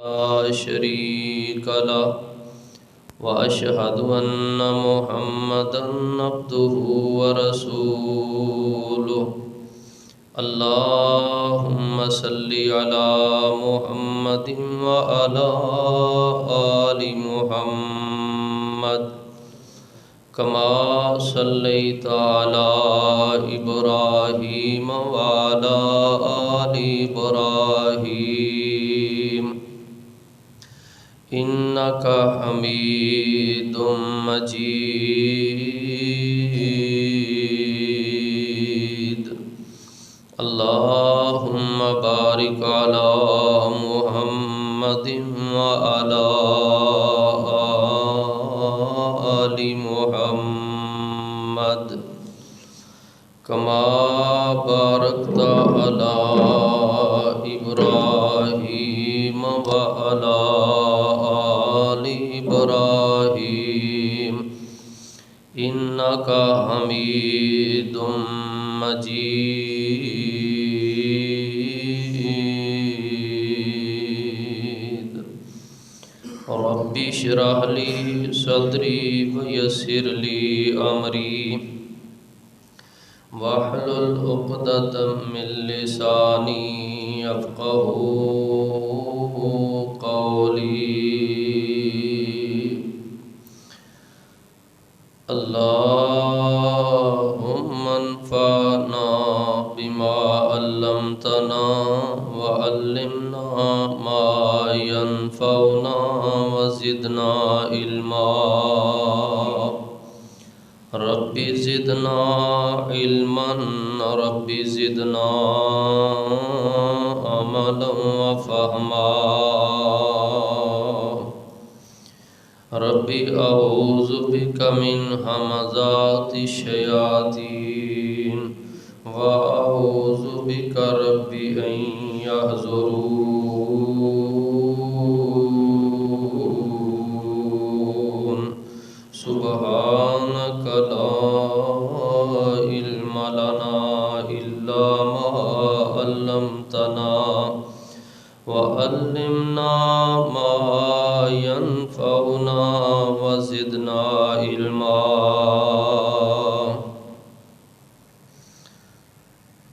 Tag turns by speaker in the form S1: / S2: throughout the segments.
S1: لا شريك له وأشهد أن محمدا عبده ورسوله اللهم صل على محمد وعلى آل محمد كما صليت على إبراهيم وعلى آل إبراهيم إنك حميد مجيد اللهم بارك على محمد وعلى آل محمد كما باركت على إبراهيم وعلى آل إبراهيم إنك حميد مجيد رب اشرح لي صدري ويسر لي أمري واحلل عقدة من لساني يفقهوا قولي اللهم انفعنا بما علمتنا وعلمنا ما ينفعنا وزدنا علما رب زدنا علما رب زدنا عملا وفهما رب أعوذ بك من همزات الشياطين وأعوذ بك رب أن يحضرون سبحانك لا علم لنا إلا ما علمتنا وعلمنا ما ينفعنا وزدنا علما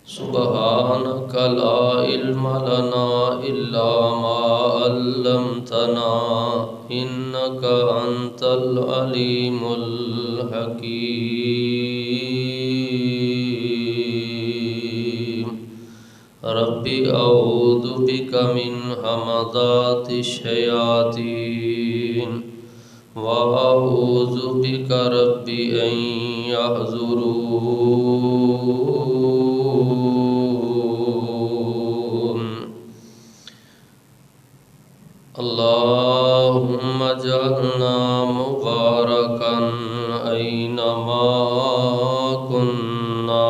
S1: سبحانك لا علم لنا إلا ما علمتنا إنك أنت العليم الحكيم رب أعوذ بك من همزات الشياطين وأعوذ بك رب أن يحضرون اللهم اجعلنا مباركا أينما كنا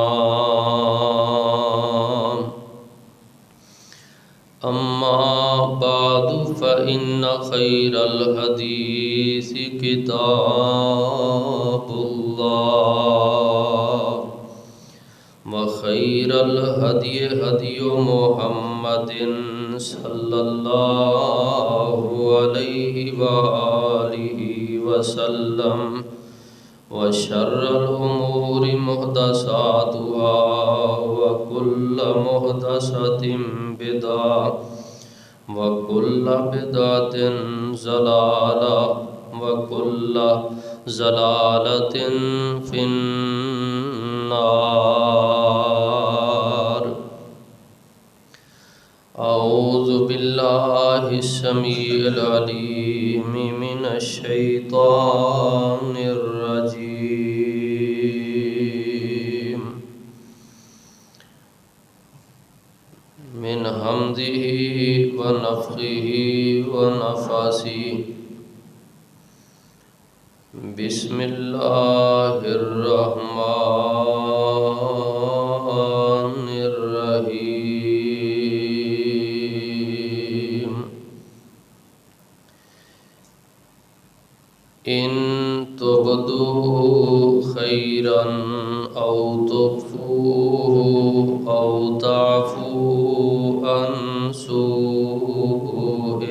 S1: أما بعد فإن خير الحديث كتاب الله وخير الهدي هدي محمد صلى الله عليه وآله وسلم وشر الأمور محدثاتها وكل محدثة بدعة وكل بدعة ضلالة وكل ضلالة في النار أعوذ بالله السميع العليم من الشيطان الرجيم من حمده ونفخه ونفاسه بسم الله الرحمن الرحيم إن تبدوا خيرا أو تخفوه أو تعفو عن سوء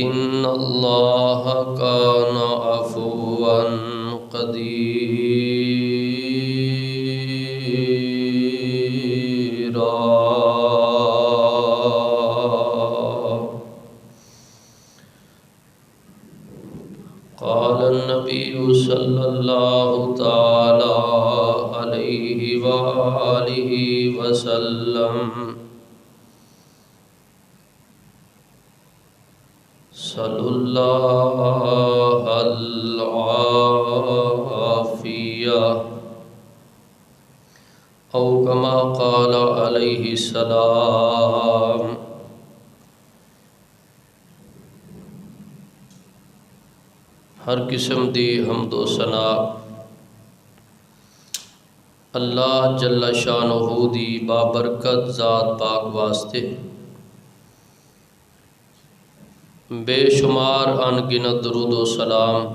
S1: إن الله كان عفوا قديرا. قال النبي صلى الله تعالى عليه وآله وسلم: صلوا الله العافية، أو كما قال عليه السلام. ہر قسم دی حمد و ثنا اللہ جل شانہ دی بابرکت ذات پاک واسطے، بے شمار انگنت درود و سلام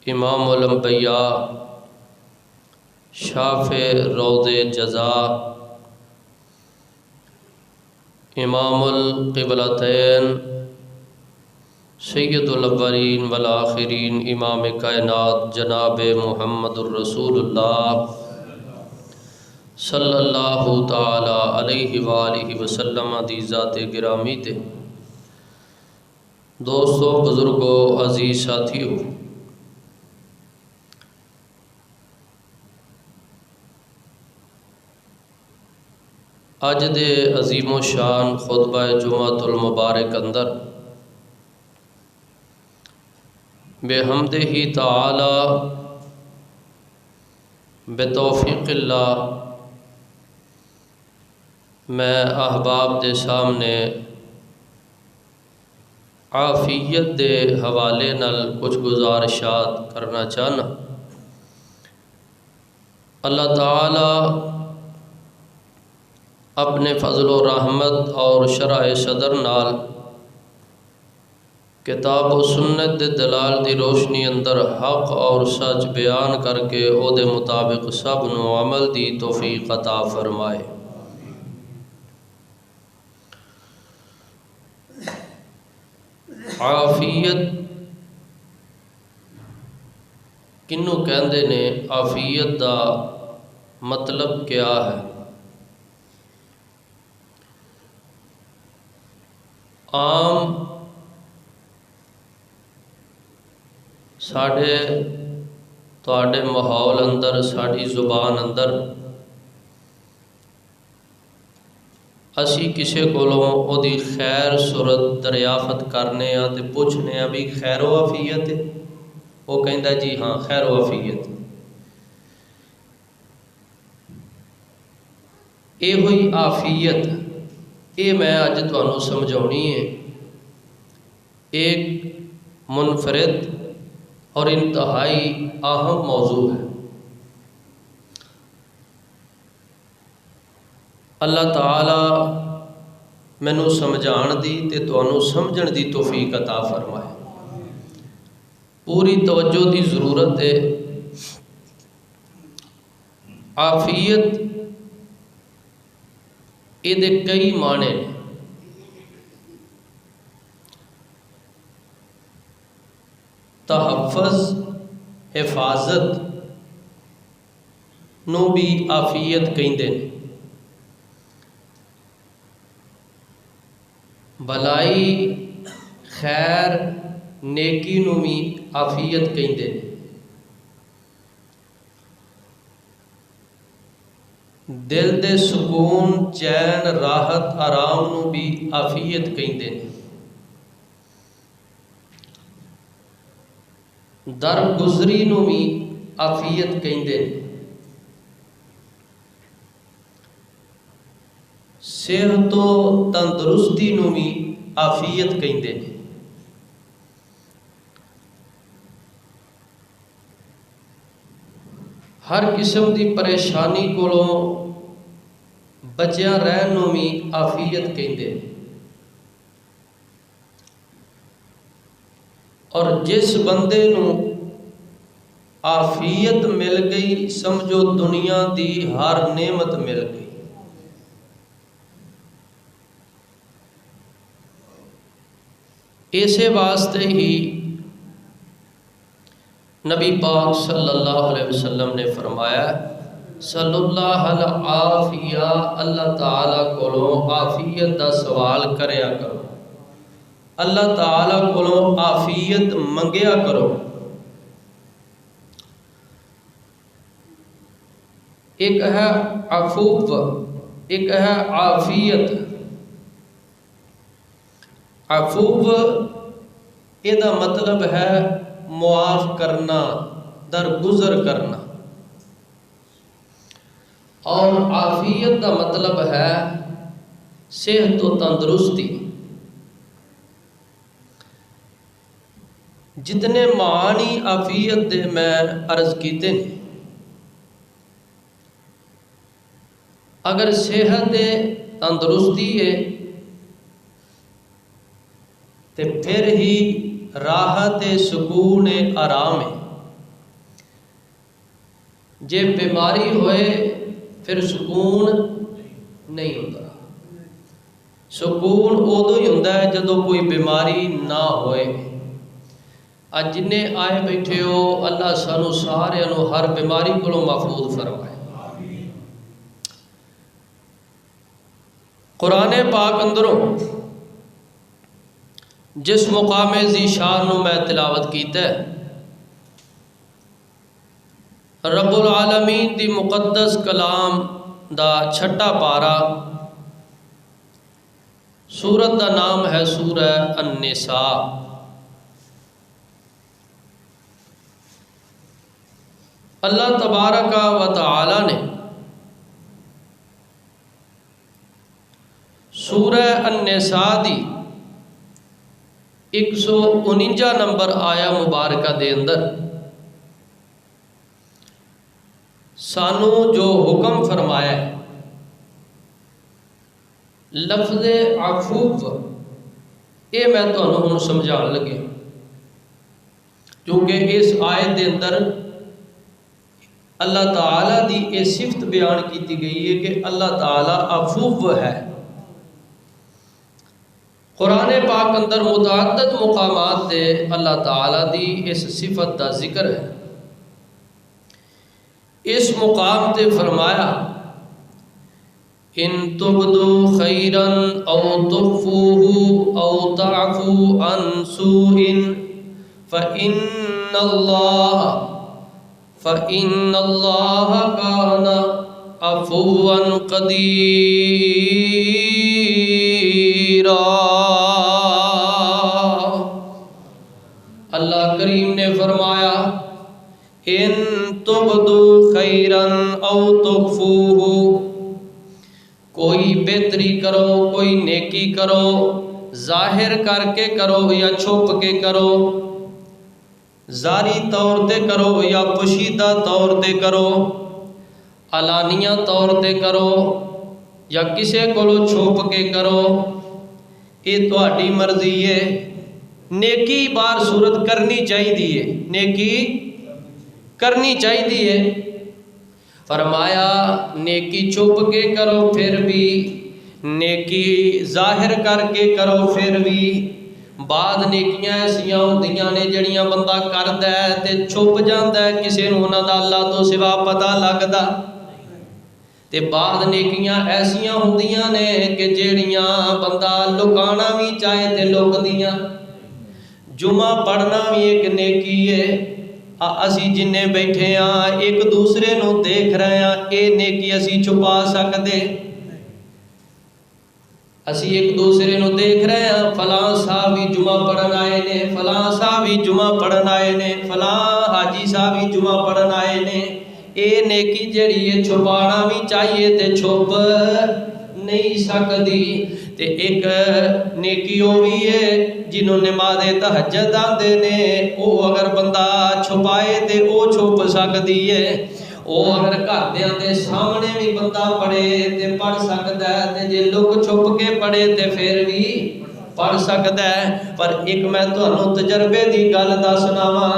S1: امام الانبیاء شافع روض جزا امام القبلتین سید الاولین والآخرین امام کائنات جناب محمد الرسول اللہ صلی اللہ تعالی علیہ وآلہ وسلم دی ذات گرامی تے دوستو، بزرگو، عزیز ساتھیو، اج دے عظیم و شان خطبہ جمعۃ المبارک اندر بحمدہ تعالی بتوفیق اللہ میں احباب دے سامنے عافیت دے حوالے نال کچھ گزارشات کرنا چاہنا۔ اللہ تعالی اپنے فضل و رحمت اور شرح صدر نال کتاب و سنت دے دلال دی روشنی اندر حق اور سچ بیان کر کے او دے مطابق سب نو عمل دی توفیق عطا فرمائے۔ عافیت کنوں کہندے نے؟ عافیت دا مطلب کیا ہے؟ عام ساڑھے تواڈے ماحول اندر، ساڑھی زبان اندر اسی کسے کولوں او دی خیر صورت دریافت کرنے ہاں تے پوچھنے ہاں بھی خیر و عافیت ہے؟ وہ کہندا جی ہاں خیر و عافیت۔ اے ہوئی عافیت، اے میں اج تانوں سمجھاونی ہے۔ ایک منفرد اور انتہائی اہم موضوع ہے۔ اللہ تعالی مینوں سمجھان دی تے تانوں سمجھن دی توفیق عطا فرمائے۔ پوری توجہ دی ضرورت ہے۔ عافیت اے دے کئی معنی نے۔ تحفظ، حفاظت نو بھی عافیت کہندے نے۔ بھلائی، خیر، نیکی نو بھی عافیت کہندے نے۔ دل دے سکون، چین، راحت، آرام نو بھی عافیت کہندے نے۔ درگزری نو بھی عافیت کہندے نے۔ صحت و تندرستی نو بھی عافیت کہندے نے۔ ہر قسم دی پریشانی کولوں بچیا رہن نو بھی عافیت کہندے نے۔ اور جس بندے نو عافیت مل گئی، سمجھو دنیا دی ہر نعمت مل گئی۔ اسی واسطے ہی نبی پاک صلی اللہ علیہ وسلم نے فرمایا صلی اللہ العافیہ، اللہ تعالیٰ کو عافیت دا سوال کریا کرو، اللہ تعالیٰ کو عافیت منگیا کرو۔ ایک ہے عفو، ایک ہے عافیت۔ عفو یہ دا مطلب ہے معاف کرنا، درگزر کرنا، اور عافیت دا مطلب ہے صحت و تندرستی۔ جتنے معانی عافیت دے میں عرض کیتے ہیں، اگر صحت تندرستی ہے تو پھر ہی راحت سکون آرام ہے۔ جے بیماری ہوئے پھر سکون نہیں ہوتا۔ سکون ادو ہی ہوتا ہے جدو کوئی بیماری نہ ہوئے۔ اج جنے آئے بیٹھے ہو، اللہ سانو سارے ہر بیماری کو محفوظ فرمائے۔ قرآن پاک اندروں جس مقام ذی شان نو میں تلاوت کیتا ہے، رب العالمین دی مقدس کلام دا چھٹا پارا، سورت دا نام ہے سورہ النساء۔ اللہ تبارک و تعالی نے سورہ النساء دی 149 نمبر آیا مبارکہ دے اندر سانو جو حکم فرمایا ہے، لفظ عفو یہ میں تمہیں ہن سمجھان لگے، کیونکہ اس آیت دے اندر اللہ تعالیٰ دی یہ صفت بیان کی گئی ہے کہ اللہ تعالیٰ عفو ہے۔ قرآن پاک اندر متعدد مقامات دے اللہ تعالیٰ دی اس صفت دا ذکر ہے۔ اس مقام تے فرمایا ان تبدو خیرا او تخفوه او تعفو عن سوء فإن اللہ کان عفوا قدیرا۔ اللہ کریم نے فرمایا ان تبدو خیرا او تخفوہ، کوئی بہتری کرو، کوئی نیکی کرو، ظاہر کر کے کرو یا چھپ کے کرو، ظاہری طور تے کرو یا پوشیدہ طور تے کرو، علانیہ طور تے کرو یا کسے کو چھپ کے کرو، یہ تہاڈی مرضی ہے۔ نیکی بار صورت کرنی چاہیے، نیکی کرنی چاہیے۔ فرمایا نیکی چھپ کے کرو پھر بھی، نیکی ظاہر کر کے کرو پھر بھی۔ بعد نیکیاں ایسیاں ہوندیاں نے جڑیاں بندہ کردا ہے تے چھپ جاندا ہے، کسے نوں انہاں دا اللہ تو سوا پتہ لگدا، تے بعد نیکیاں ایسیاں ہوندیاں نے کہ جڑیاں بندہ لکانا بھی چاہے تے لکدیاں۔ جمعہ پڑھنا بھی ایک نیکی ہے۔ اسی جنے بیٹھے ہاں ایک دوسرے نو دیکھ رہے ہیں، اے نیکی اسی چھپا سکدے؟ اسی ایک دوسرے نو دیکھ رہے ہیں، فلاں صاحب بھی جمعہ پڑھن آئے نے، فلاں صاحب بھی جمعہ پڑھن آئے نے، فلاں حاجی صاحب بھی جمعہ پڑھن آئے نے، اے نیکی جڑی ہے چھپانا بھی چاہیے تے چھپ نہیں سکدی۔ تے ایک نیکی وہ بھی ہے جنہوں نماز تہجد آندے نے، او اگر بندہ چھپائے تے او چھپ سکدی ہے، او اگر گھردیاں دے سامنے بھی بندہ پڑھے تے پڑھ سکدا ہے، تے جے لوگ چھپ کے پڑھے تے پھر بھی پڑھ سکتا ہے، پر ایک میں تانوں تجربے دی گل دسنا وا،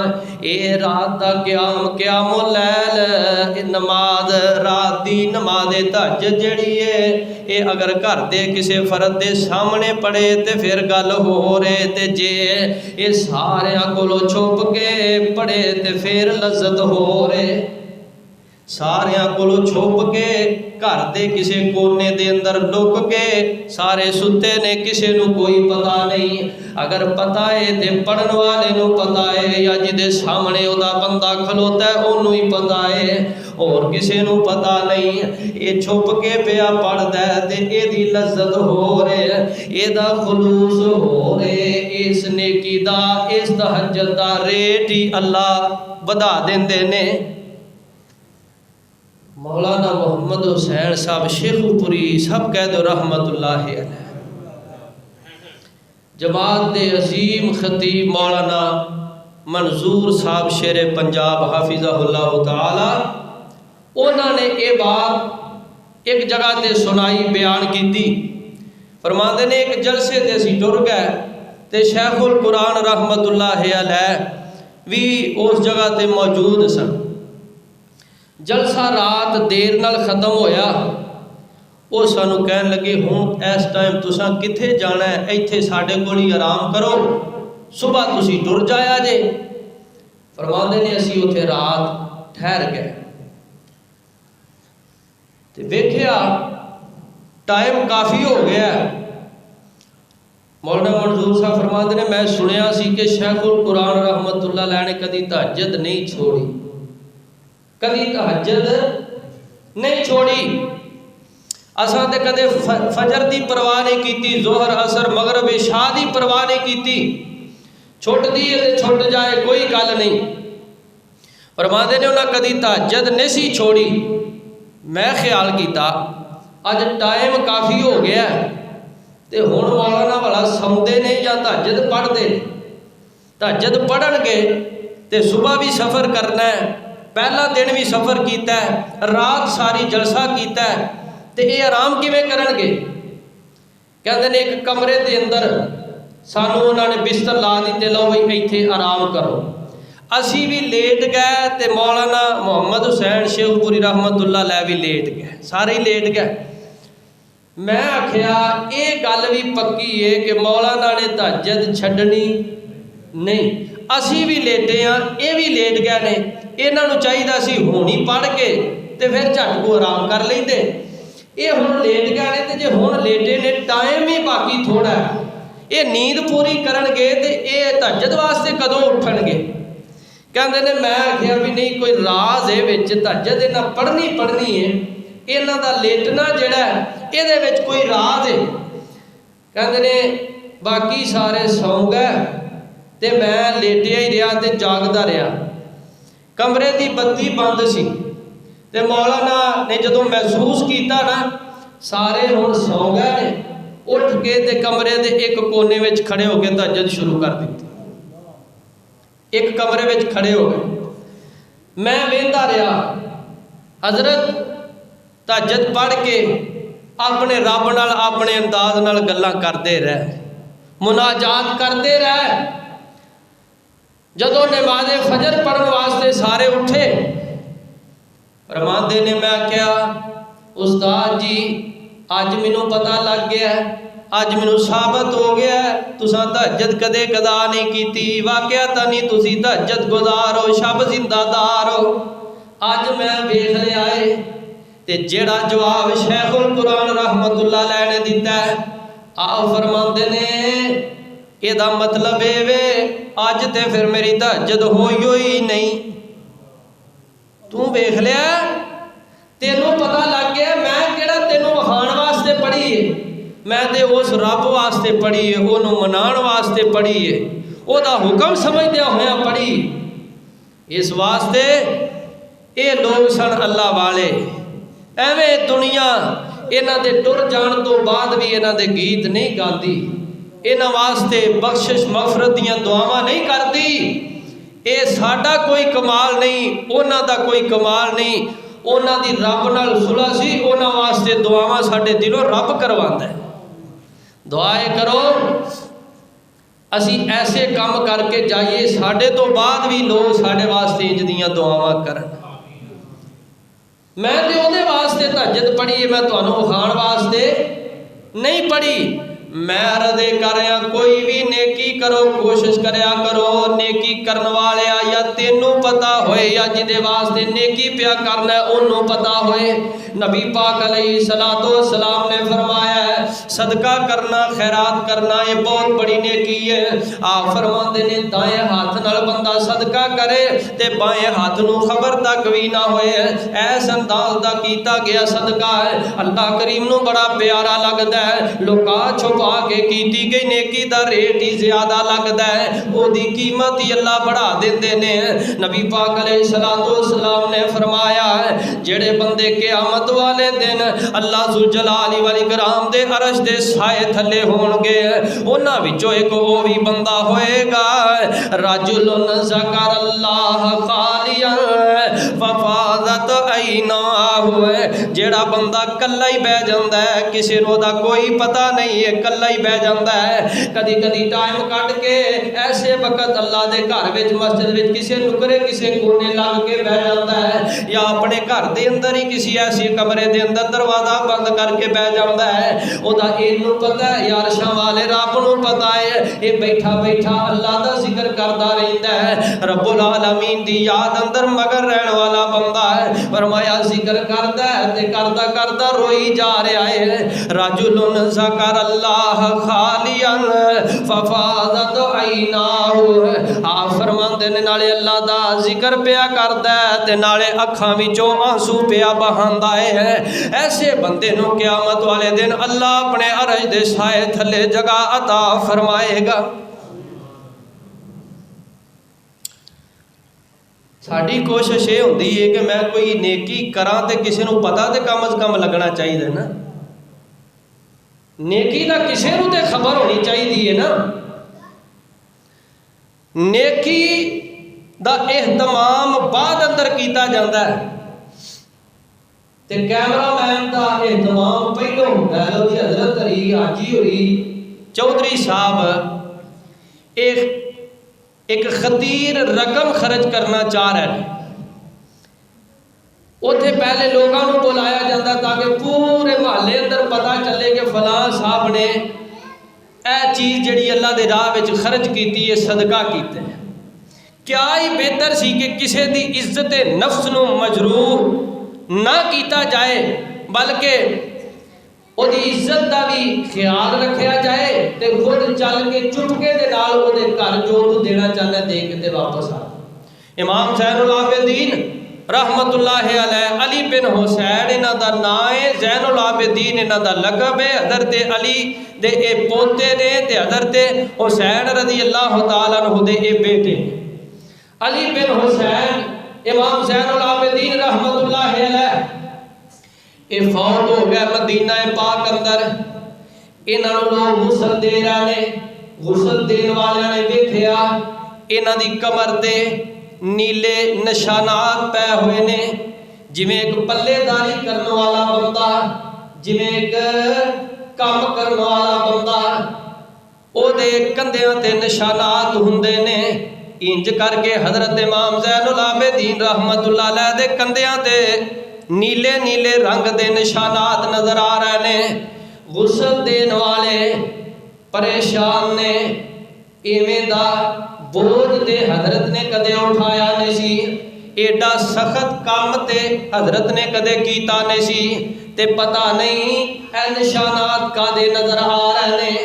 S1: اے رات دا قیام اللیل نماز، رات دی نماز تہجد جڑی ہے، اے اگر گھر دے کسے فرد دے سامنے پڑھے تے پھر گل ہو رہے، تے جے اے ساریاں کولو چھپ کے پڑھے تے پھر لذت ہو رہے، ساریاں کولو چھپ کے گھر دے کسے کونے دے اندر لک کے، سارے ستے نے کسے نو کوئی پتہ نہیں، اگر پتہ ہے تے پڑھن والے نو پتہ ہے، یا جدے سامنے او دا بندہ کھلوتا ہے انہوں ہی پتہ ہے، اور کسے نو پتہ نہیں، اے چھپ کے پیا پڑھ دے تے اے دی لذت ہو رہے، اے دا خلوص ہو رہے، اس نیکی دا اس تہجد دا ریٹ ہی اللہ بدا دیندے نے۔ مولانا محمد حسین صاحب شیخ پوری سب کہہ دو رحمت اللہ علیہ، جماعت دے عظیم خطیب مولانا منظور صاحب شیر پنجاب حافظہ اللہ تعالی، انہوں نے یہ بات ایک جگہ تے سنائی بیان کی تھی، فرماندے نے ایک جلسے تے سی ٹر گئے تے شیخ القرآن رحمت اللہ علیہ بھی اس جگہ تے موجود سن، جلسہ رات دیر نال ختم ہویا، وہ سانو کہن لگے ہوں اس ٹائم تساں کتھے جانا ہے، ایتھے ساڈے کول ہی آرام کرو، صبح تسی ٹر جایا جے۔ فرماندے نے اسی اتھے رات ٹھہر گئے تے ویکھیا ٹائم کافی ہو گیا ہے۔ مولانا منظور صاحب فرماندے نے میں سنیا سی کہ شیخ القرآن رحمت اللہ علیہ نے کدی تہجد نہیں چھوڑی، کدی تہجد نہیں چھوڑی، اساں تے کدے فجر دی پرواہ نہیں کیتی، ظہر عصر مغرب عشاء دی پرواہ نہیں کیتی، چھوٹ دی تے چھوٹ جائے کوئی گل نہیں۔ فرماندے نے انہاں کدی تہجد نہیں سی چھوڑی، میں خیال کیتا اج ٹائم کافی ہو گیا ہے تے ہن مولانا والا سوندے نہیں یا تہجد پڑھدے، تہجد پڑھن گے تے صبح بھی سفر کرنا ہے، پہلا دن بھی سفر کیتا ہے، رات ساری جلسہ کیتا ہے، تے اے آرام کیویں کرن گے؟ کہندے نے ایک کمرے دے اندر سانو انہاں نے بستر لا دیتے، لو بھئی ایتھے آرام کرو، اسی بھی لیٹ گئے تے مولانا محمد حسین شیخ پوری رحمت اللہ علیہ بھی لیٹ گئے، سارے ہی لیٹ گئے۔ میں آکھیا اے گل بھی پکی ہے کہ مولانا نے تہجد چھڈنی نہیں، اسی بھی لیٹے ہاں، اے بھی لیٹ گئے نے، انہاں نوں چاہیدا سی ہونی پڑھ کے تے پھر جھٹ کو آرام کر لیندے، اے ہن لیٹ گئے نے تے جے ہن لیٹے نے ٹائم ہی باقی تھوڑا ہے، اے نیند پوری کرن گے تے اے تہجد واسطے کدوں اٹھن گے؟ کہندے نے میں آکھیا بھی نہیں کوئی راز ہے وچ، تہجد انہاں پڑھنی ہے، انہاں دا لیٹنا جڑا ہے اے دے وچ کوئی راز ہے۔ کہندے نے باقی سارے سو گئے تے میں لیٹیا ہی رہا تے جاگدا رہا، کمرے دی بتی بند سی تے مولانا نے جدوں محسوس کیتا نا سارے ہن سو گئے نے، اٹھ کے تے کمرے دے ایک کونے وچ کھڑے ہو کے تہجد شروع کر دیتی، ایک کمرے وچ کھڑے ہو گئے، میں ویندا رہا، حضرت تہجد پڑھ کے اپنے رب نال اپنے انداز نال گلاں کردے رہے، مناجات کردے رہے، جدوں نماز فجر پڑھن واسطے سارے اٹھے، فرماندے نے میں کیا استاد جی اج مینوں پتہ لگ گیا ہے، اج مینوں ثابت ہو گیا ہے تساں تہجد کدے قضا نہیں کیتی، واقعتا نہیں تسی تہجد گزار ہو، شب زندہ دار ہو، اج میں ویکھ لیا ہے تے جیڑا جواب شیخ القرآن رحمت اللہ علیہ نے دیتا ہے، آپ فرماندے نے یہ دا مطلب ہے وے اج تے پھر میری تہجد ہوئی نہیں، تو ویکھ لیا تینوں پتہ لگ گیا میں کیڑا تینوں وکھان واسطے پڑھی ہے، میں تے اس رب واسطے پڑھی ہے، انہوں منان واسطے پڑھی ہے، او دا حکم سمجھدیا ہویا پڑھی، اس واسطے اے لوگ سن اللہ والے، ایویں دنیا انہاں دے ٹر جان تو بعد بھی انہاں دے گیت نہیں گاندی، انہاں واسطے بخشش مغفرت دیاں دعاواں نہیں کردی، اے ساڈا کوئی کمال نہیں، انہاں دا کوئی کمال نہیں، انہاں دی رب نال صلح سی، انہاں واسطے دعاواں ساڈے دلوں رب کرواندا ہے۔ دعائے کرو اسی ایسے کام کر کے جائیے ساڈے تو بعد بھی لوگ ساڈے واسطے انج دیاں دعاواں کرن. میں تے اودے واسطے تہجد پڑھی ہے، میں تانوں وکھاؤن واسطے نہیں پڑھی. میں عرض کر رہا کوئی بھی نیکی کرو، کوشش کریا کرو نیکی کرن والے یا تینوں پتا ہوئے یا جدے واسطے نیکی پیا کرنا ہے انہوں پتا ہوئے. نبی پاک علیہ السلام نے فرمایا ہے صدقہ کرنا، خیرات کرنا یہ بہت بڑی نیکی ہے. آپ فرماندے نے دائیں ہاتھ نال بندہ صدقہ کرے تے بائیں ہاتھ نو خبر تک بھی نہ ہوئے، ایس انداز دا کیتا گیا صدقہ ہے اللہ کریم نو بڑا پیارا لگدا ہے. لوکا چھپا کے کیتی گئی نیکی دا ریٹ ہی زیادہ لگدا ہے، او دی قیمت ہی اللہ بڑھا دیندے نے. نبی پاک علیہ السلام نے فرمایا ہے جڑے بندے قیامت والے دن اللہ ذوالجلال والاکرام دے عرش دے سائے تھلے ہون گے، انہاں وچوں ایک او بھی بندہ ہوئے گا رجل ذکر اللہ خالیا ففاضت عیناہ، جڑا بندہ کلا ہی بہ جاندا ہے کسے نو دا کوئی پتہ نہیں ہے، کلا ہی بہ جاندا ہے. کدی کدی ٹائم کٹ کے ایسے وقت اللہ دے گھر وچ مسجد وچ کسے نکرے کسے کونے لگ کے بہ جاندا ہے، یا اپنے گھر دے اندر ہی کسی ایسی کمرے دے اندر دروازہ بند کر کے بہ جاندا ہے. او دا اینو پتہ ہے یا عرشاں والے رب نو پتہ ہے اے بیٹھا بیٹھا اللہ دا ذکر کردا رہندا ہے، رب العالمین دی یاد اندر مگر رہن والا بندہ ہے. فرمایا ذکر کردا ہے تے کردا کردا روئی جا رہا ہے. رجل ذکر اللہ خالیا ففاضت عیناہ، آپ فرماندے نے نالے اللہ دا ذکر پیا کردا ہے تے نالے اکھاں وچوں آنسو پیا بہاندا ہے. ایسے بندے نو قیامت والے دن اللہ اپنے عرش دے سائے تھلے جگہ عطا فرمائے گا. ساڈی کوشش یہ ہوندی ہے کہ میں کوئی نیکی کراں تے کسی نو پتہ تے کم از کم لگنا چاہیے نا، نیکی دا کسی نو تے خبر ہونی چاہیے نا. نیکی دا اہتمام بعد اندر کیتا جاندہ ہے تے کیمرہ مین دا اہتمام پہلو ہوتا ہے. لو جی حضرت علی حاجی ہوئی چودھری صاحب ایک خطیر رقم خرچ کرنا چاہ رہے ہیں، اوتھے پہلے لوگاں نو بلایا جاتا تاکہ پورے محلے اندر پتہ چلے کہ فلاں صاحب نے اے چیز جڑی اللہ دے راہ وچ خرچ کیتی ہے صدقہ کیتے ہیں. کیا ہی بہتر سی کہ کسے دی عزت نفس نو مجروح نہ کیتا جائے بلکہ او دی عزت دا بھی خیال رکھیا جائے تے خود چل کے چپکے دے نال او دے گھر جو تو دینا چاہنا دے کے تے واپس آ. امام زین العابدین رحمت اللہ علیہ علی بن حسین انہاں دا نام ہے، زین العابدین انہاں دا لقب ہے. حضرت علی دے اے پوتے نے تے حضرت حسین رضی اللہ تعالیٰ عنہ دے اے بیٹے. علی بن حسین امام زین العابدین رحمت اللہ علیہ اے فوت ہو گیا مدینہ پاک اندر. انہاں لوگ غسل دے رہے نے، غسل دین والے نے دیکھیا انہاں دی کمر تے نیلے نشانات پے ہوئے نے، جویں ایک پلے داری کرنے والا بندہ، جویں ایک کام کرنے والا بندہ او دے کندھیاں تے نشانات ہوندے نے. انج کر کے حضرت امام زین العابدین رحمت اللہ علیہ دے کندھیاں تے نیلے نیلے رنگ دے نشانات نظر آ رہے نے. غسل دین والے پریشان نے، ایویں دا بوجھ تے حضرت نے کدے اٹھایا نہیں سی، ایڈا سخت کام تے حضرت نے کدے کیتا نہیں سی تے پتہ نہیں اے نشانات کا دے نظر آ رہے نے.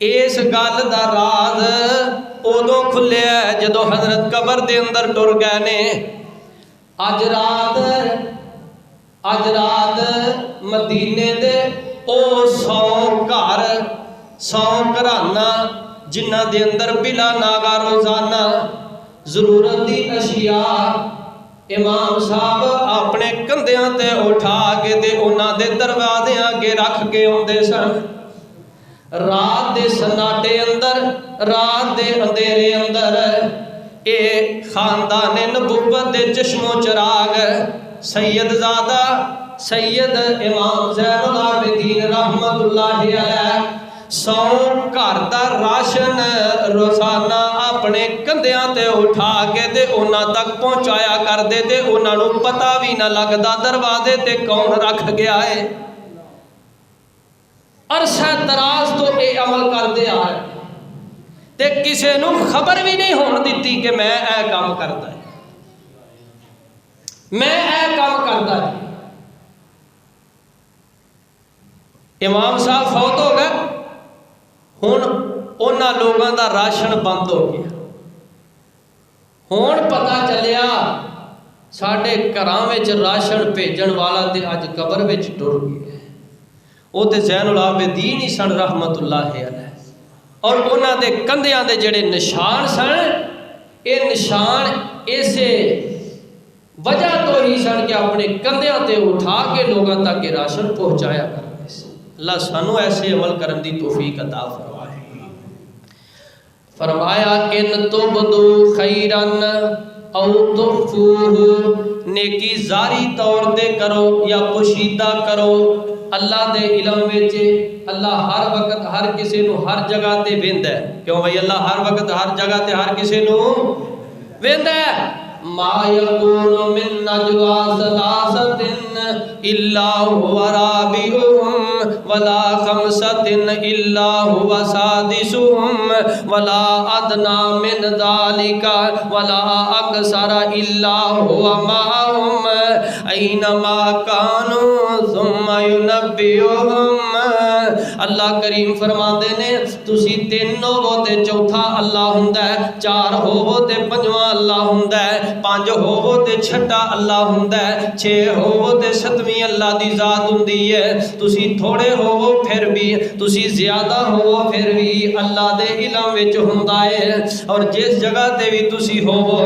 S1: اس گل دا راز ادوں کھلیا ہے جدو حضرت قبر دے اندر ٹر گئے نے. اج رات مدینے دے او 100 گھر 100 گھرانہ جنہ دے اندر بلا ناگا روزانہ ضرورت دی اشیاء امام صاحب اپنے کندھیاں تے اٹھا کے دے انہاں دے دروازے آگے رکھ کے ہوندے سن. رات دے سناٹے اندر، رات دے اندھیرے اندر اے خاندان نبوت دے چشم و چراغ سید زادہ سید امام زین العابدین رحمت اللہ علیہ 100 گھر دا راشن روزانہ اپنے کندھیاں تے اٹھا کے تے انہاں تک پہنچایا کردے تے انہاں نوں پتہ بھی نہ لگدا دروازے تے کون رکھ گیا ہے. عرصہ دراز تو اے عمل کردے آ رہے تے کسے نوں خبر بھی نہیں ہون دتی کہ میں اے کام کردا ہے، میں اے کام کردا ہے. امام صاحب فوت ہو گئے، ہن انہاں لوگاں دا راشن بند ہو گیا. ہن پتہ چلیا ساڈے گھراں وچ راشن بھیجن والا تے اج قبر وچ ٹر گیا. وہ تے زین العابدین ہی سن رحمت اللہ علیہ، اور انہاں دے کندھیاں دے جڑے نشان سن اے نشان اسے وجہ تو ہی سن کہ اپنے کندھیاں تے اٹھا کے لوگاں تک یہ راشن پہنچایا کرتے سے. اللہ سانو ایسے عمل کرن دی توفیق عطا فرمائے. فرمایا ان تبدو خیرن او تخفوہ، نیکی ظاہری طور تے کرو یا پوشیدہ کرو. اللہ دے علم وچ اللہ ہر وقت ہر کسی نو ہر جگہ تے ویندا ہے. کیوں بھائی اللہ ہر وقت ہر جگہ تے ہر کسی نو ویندا ہے. ما یکون من نجوا ثلاثۃ الا هو رابعهم ولا خمسۃ الا هو سادسهم ولا ادنى من ذلك ولا اکثر الا هو معهم اینما كانوا ثم ينبئهم. اللہ کریم فرماندے نے تسی تین ہوو تے چوتھا اللہ ہوندا ہے، چار ہوو تے پنجواں اللہ ہوندا ہے، پانچ ہوو تے چھٹا اللہ ہوندا ہے، چھ ہوو تے ستویں اللہ دی ذات ہوندی ہے. تسی تھوڑے ہوو پھر بھی، تسی زیادہ ہوو پھر بھی اللہ دے علم وچ ہوندا ہے. اور جس جگہ تے بھی تسی ہوو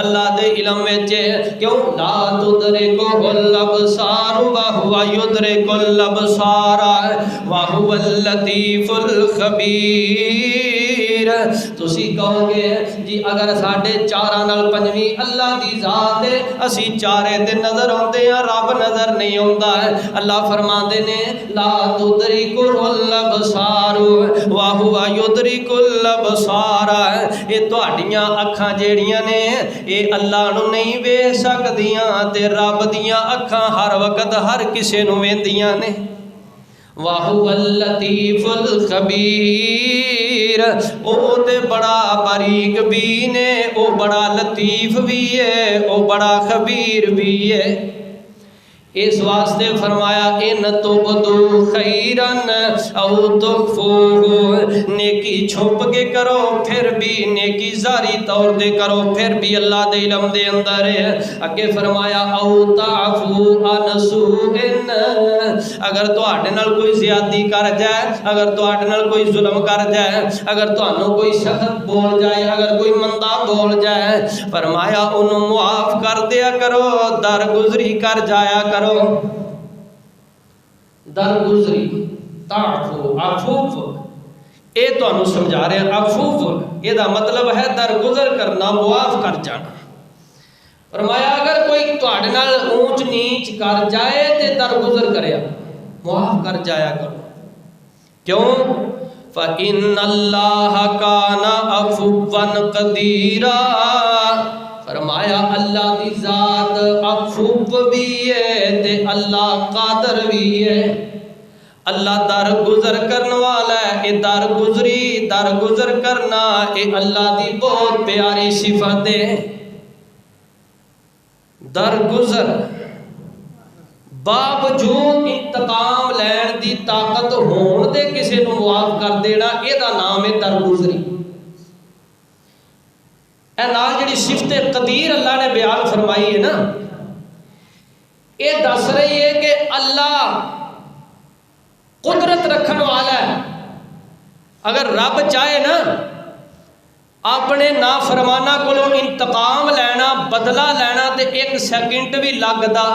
S1: اللہ دے علم وچ. کیوں لا تدرکہ الابصار وہو یدرک الابصار وہو اللطیف الخبیر. تسی کہو گے جی اگر ساڈے چاراں نال پنجویں اللہ دی ذات ہے، اسی چارے تے نظر آندے ہیں، رب نظر نہیں آندا ہے. اللہ فرماندے نے لا تدرکہ الابصار وہو یدرک الابصار. اے تہاڈیاں اکھاں جیڑیاں نے اے اللہ نو نہیں ویکھ سکدیاں تے رب دیاں اکھاں ہر وقت ہر کسے نو ویندیاں نے. وَهُوَ اللَّطِيفُ الْخَبِيرُ. او تے بڑا باریک بھی نے، او بڑا لطیف بھی ہے، او بڑا خبیر بھی ہے. اس واسطے فرمایا ان تبدو خیرن او تخفوہ، نیکی چھپ کے کرو پھر بھی، نیکی ظاہری طور دے کرو پھر بھی اللہ دے علم دے اندر ہے. اگے فرمایا او تعفو عن سوء، اگر تواڈے نال کوئی زیادتی کر جائے، اگر تواڈے نال کوئی ظلم کر جائے، اگر تانوں کوئی سخت بول جائے، اگر کوئی مندہ بول جائے، فرمایا انہوں معاف کر دیا کرو، درگزری کر جایا کرو. درگزری تعفو عفوف، اے تو انہوں سمجھا رہے ہیں. عفوف یہ دا مطلب ہے درگزر کرنا، معاف کر جانا. فرمایا اگر کوئی تواڈے نال اونچ نیچ کر جائے تے درگزر کرے، معاف کر جایا کرو. کیوں؟ فَإِنَّ اللَّهَ كَانَ عَفُوًّا قَدِيرًا. فرمایا اللہ دی ذات عفو بھی ہے تے اللہ قادر بھی ہے. اللہ درگزر کرنے والا ہے. اے درگزر کرنا اے اللہ دی بہت پیاری صفت ہے. درگزر باوجود انتقام لین دی طاقت ہون دے کسی نو معاف کر دینا، اے دا نام ہے درگزری. اے نال جڑی صفت قدیر اللہ نے بیان فرمائی ہے نا، اے دس رہی ہے کہ اللہ قدرت رکھن والا ہے. اگر رب چاہے نا اپنے نافرمانہ کولوں انتقام لینا، بدلہ لینا تے ایک سیکنڈ بھی لگدا.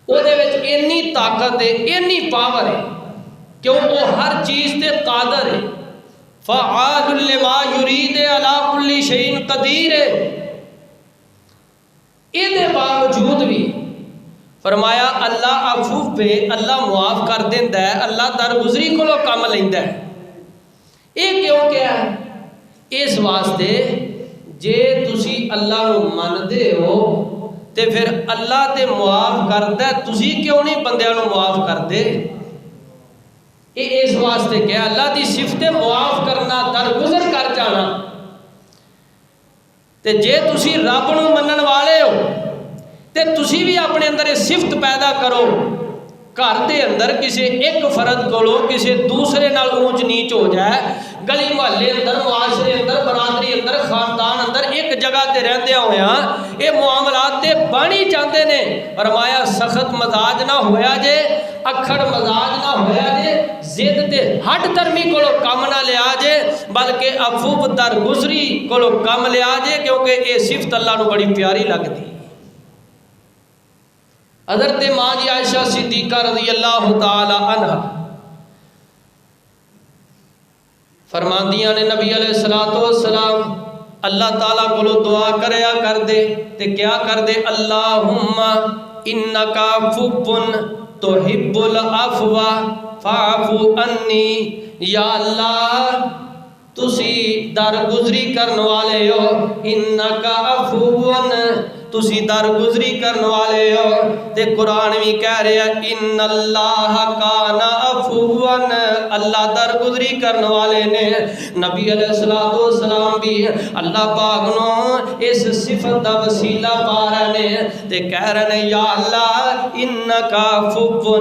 S1: او دے وچ اینی طاقت ہے، اینی پاور ہے، کیوں وہ ہر چیز تے قادر ہے. فعال لما یرید علی کل شیء قدیر ہے. اے دے باوجود بھی فرمایا اللہ عفو پہ اللہ معاف کر دیندہ ہے، اللہ درگزری کو کم لیندہ ہے۔ یہ کیوں کیا ہے؟ اس واسطے جے تسی اللہ نو من دے ہو تے پھر اللہ تے معاف کردہ ہے، تسی کیوں نہیں بندیاں نو معاف کر دے؟ اس واسطے کیا اللہ دی صفت معاف کرنا، درگزر کر جانا۔ تے جے تسی رب نو منن والے ہو تے تسی بھی اپنے اندر یہ صفت پیدا کرو، گھر دے اندر کسی ایک فرد کولو کسی دوسرے نال اونچ نیچ ہو جائے، گلی محلے اندر، معاشرے اندر، برادری اندر، خاندان اندر ایک جگہ تے رہندے ہویا یہ معاملات تے بانی چاہتے نے۔ فرمایا سخت مزاج نہ ہویا جے، اکھڑ مزاج نہ ہویا جے، زد تے ہٹ ترمی کولو کم نہ لیا جے، بلکہ عفو درگزری کولو کم لیا جے، کیونکہ یہ صفت اللہ نو بڑی پیاری لگتی۔ حضرت ماں جی عائشہ صدیقہ رضی اللہ تعالی عنہ فرماندیاں نے نبی علیہ السلام اللہ تعالیٰ کو دعا کریا کر دے تے کیا کر دے؟ اللہم انکا عفو تحب العفو فاعف عنی، یا اللہ تسی درگزری کرن والے ہو، انکا عفو تسی درگزری کرن والے ہو۔ تے قرآن بھی کہہ رہے ہیں ان اللہ کان عفوا، اللہ درگزری کرن والے نے۔ نبی علیہ السلام بھی اللہ پاک نو اس صفت دا وسیلہ پا رہے نے تے کہہ رہے نے یا اللہ انکا عفو،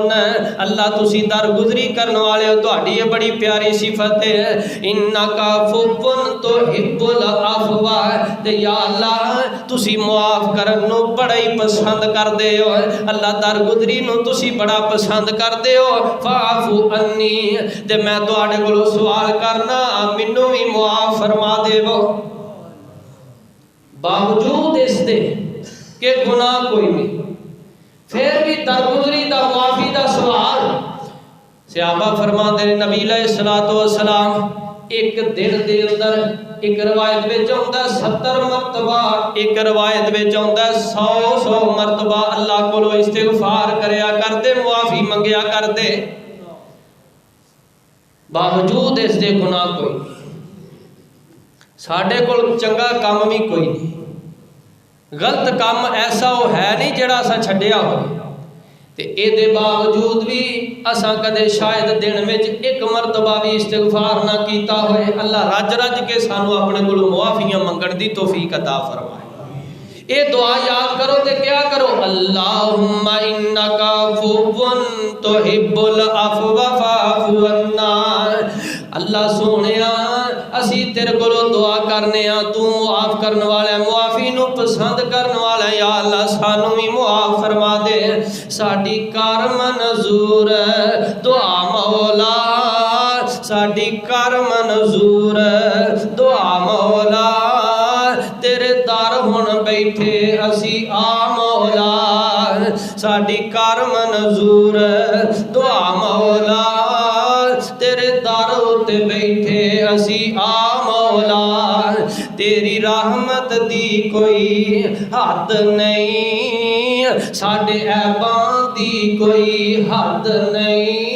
S1: اللہ تسی درگزری کرن والے ہو، تہاڈی یہ بڑی پیاری صفت ہے، انکا عفو تحب العفو، تے یا اللہ تسی معاف کرن نو بڑا ہی پسند کر دے ہو، اللہ درگزری نو تسی بڑا پسند کر دے ہو، فاعفو عنی، تے میں تواڈے کولوں سوال کرنا مینوں بھی معاف فرما دے وہ۔ باوجود اس دے کہ گناہ کوئی نہیں، پھر بھی درگزری دا معافی دا سوال۔ صحابہ فرماندے نے نبی علیہ السلام ایک دن دے اندر ایک روایت وچ ہوندا 70 مرتبہ، ایک روایت وچ ہوندا 100 مرتبہ اللہ کولو استغفار کریا کردے، معافی منگیا کردے، باوجود اس دے گناہ کوئی نہیں۔ ساڈے کول چنگا کام بھی کوئی نہیں، غلط کام ایسا وہ ہے نہیں جڑا اساں چھڈیا ہوئے، تے اے دے باوجود بھی اساں کدے شاید دن وچ ایک مرتبہ بھی استغفار نہ کیتا ہوئے۔ اللہ رج رج کے سانو اپنے کولوں معافیاں منگن دی توفیق عطا فرمائے۔ اے دعا یاد کرو تے کیا کرو؟ اللہم انکا عفو تحب العفو فاعف عنا، اللہ سونیا اسی تیرے کولوں دعا کرنے ہاں، تو معاف کرن والا ہے، معافی نو پسند کرن والا ہے، یا اللہ سانو بھی معاف فرما دے، ساڈی کار منظور دعا مولا، ساڈی کار منظور دعا مولا، تیرے در ہن بیٹھے اسی آ مولا، ساڈی کار منظور دعا مولا، تیرے در تے بیٹھے اسی آ مولا، تیری رحمت دی کوئی حد نہیں، ساڈے عیباں دی کوئی حد نہیں۔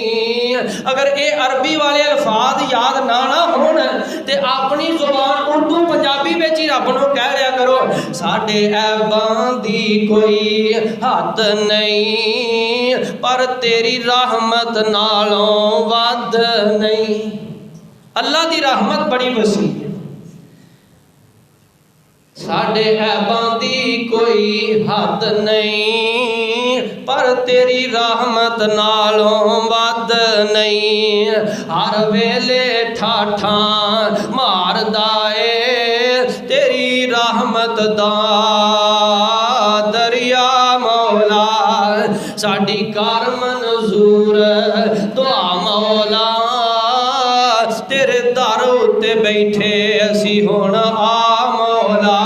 S1: اگر اے عربی والے الفاظ یاد نہ ہون تے اپنی زبان اردو پنجابی وچ ہی رب نو کہہ رہا کرو ساڈے عیباں دی کوئی حد نہیں، پر تیری رحمت نالوں ود نہیں۔ اللہ دی رحمت بڑی وسیع ہے، ساڈے عیباں دی کوئی حد نہیں، پر تیری رحمت نالوں ود نہیں، ہر ویلے ٹھاٹھاں ماردا اے تیری رحمت دا دریا مولا، ساڈی کار منظور دعا مولا، تیرے در تے بیٹھے اسی ہن آ مولا،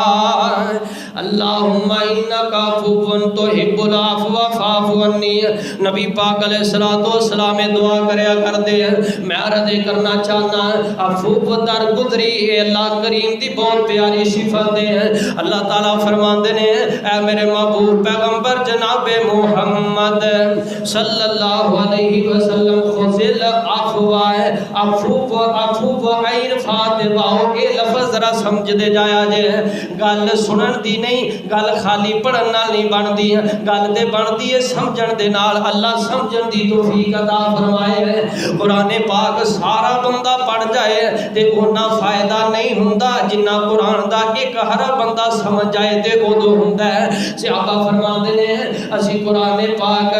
S1: اللہم انکا عفو تحب العفو فاعف عنی نبی پاک علیہ الصلوۃ والسلام دعا کریا کرتے ہیں میں عرض کرنا چاہنا عفو در گزری اے اللہ کریم دی بہت پیاری صفت ہے اللہ تعالیٰ فرماندے نے اے میرے محبوب پیغمبر جناب محمد صلی اللہ علیہ وسلم خذل عفو عفو عین فاتبہ اے لفظ ذرا سمجھ دے جایا جے گل سنن دی نہیں گل خالی پڑھن نال نہیں بندی گل تے بندی ہے سمجھن دے نال اللہ سمجھن دی توفیق عطا فرمائے قرآن پاک سارا بندہ پڑھ جائے تے اونا فائدہ نہیں ہوندا جنہ قرآن دا ایک ہر بندہ سمجھ جائے تے اودوں ہوندا ہے صحابہ فرماندے نے اسی قرآن پاک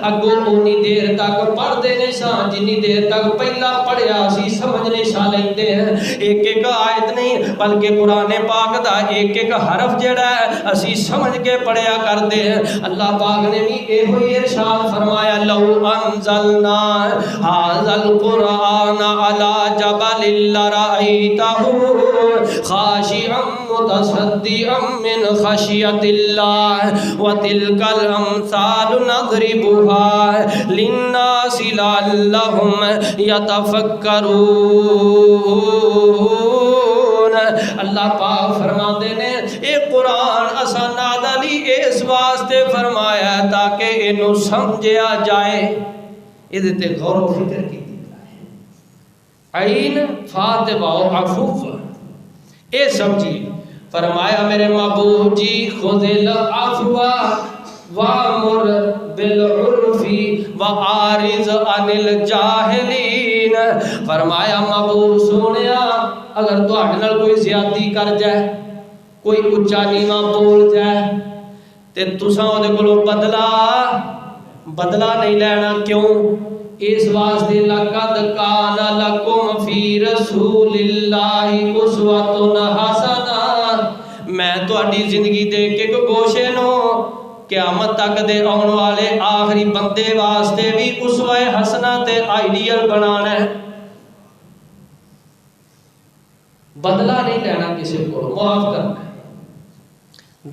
S1: اگوں اونی دیر تک پڑھدے نہیں ساں جنی دیر تک پہلا پڑھیا اسی سمجھ نہیں سا لیندے ہیں ایک ایک آیت نہیں بلکہ قرآن پاک دا ایک ایک حرف جڑا ہے اسی سمجھ کے پڑھیا کرتے ہیں اللہ پاک نے بھی اے ہوئی ارشاد فرمایا لو انزلنا ھذا القرآن علی جبل لرأیتہ خاشعا متصدعا من خشیۃ اللہ وتلک الامثال نضربها للناس لعلهم يتفکرون اللہ پاک فرماتے نے اے قرآن اساں نازل اس واسطے فرمایا تاکہ انہوں سمجھیا جائے ادھے تے غور و فکر کی عین فاتبہ عفو اے سمجھی فرمایا میرے محبوب جی خذل عفو وامر بالعرف وعارض عن الجاہلین فرمایا محبوب سونیا اگر تو نال کوئی زیادتی کر جائے کوئی اچا نیواں بول جائے تے تساں اودے کولوں بدلہ نہیں لینا کیوں اس واسطے لقد کان لکم فی رسول اللہ اسوۃ حسنہ میں تہاڈی زندگی دے کے گوشے نو قیامت تک دے آن والے آخری بندے واسطے بھی اسوہ حسنہ تے آئیڈیل بنانا ہے بدلہ نہیں لینا کسی کو معاف کرنا ہے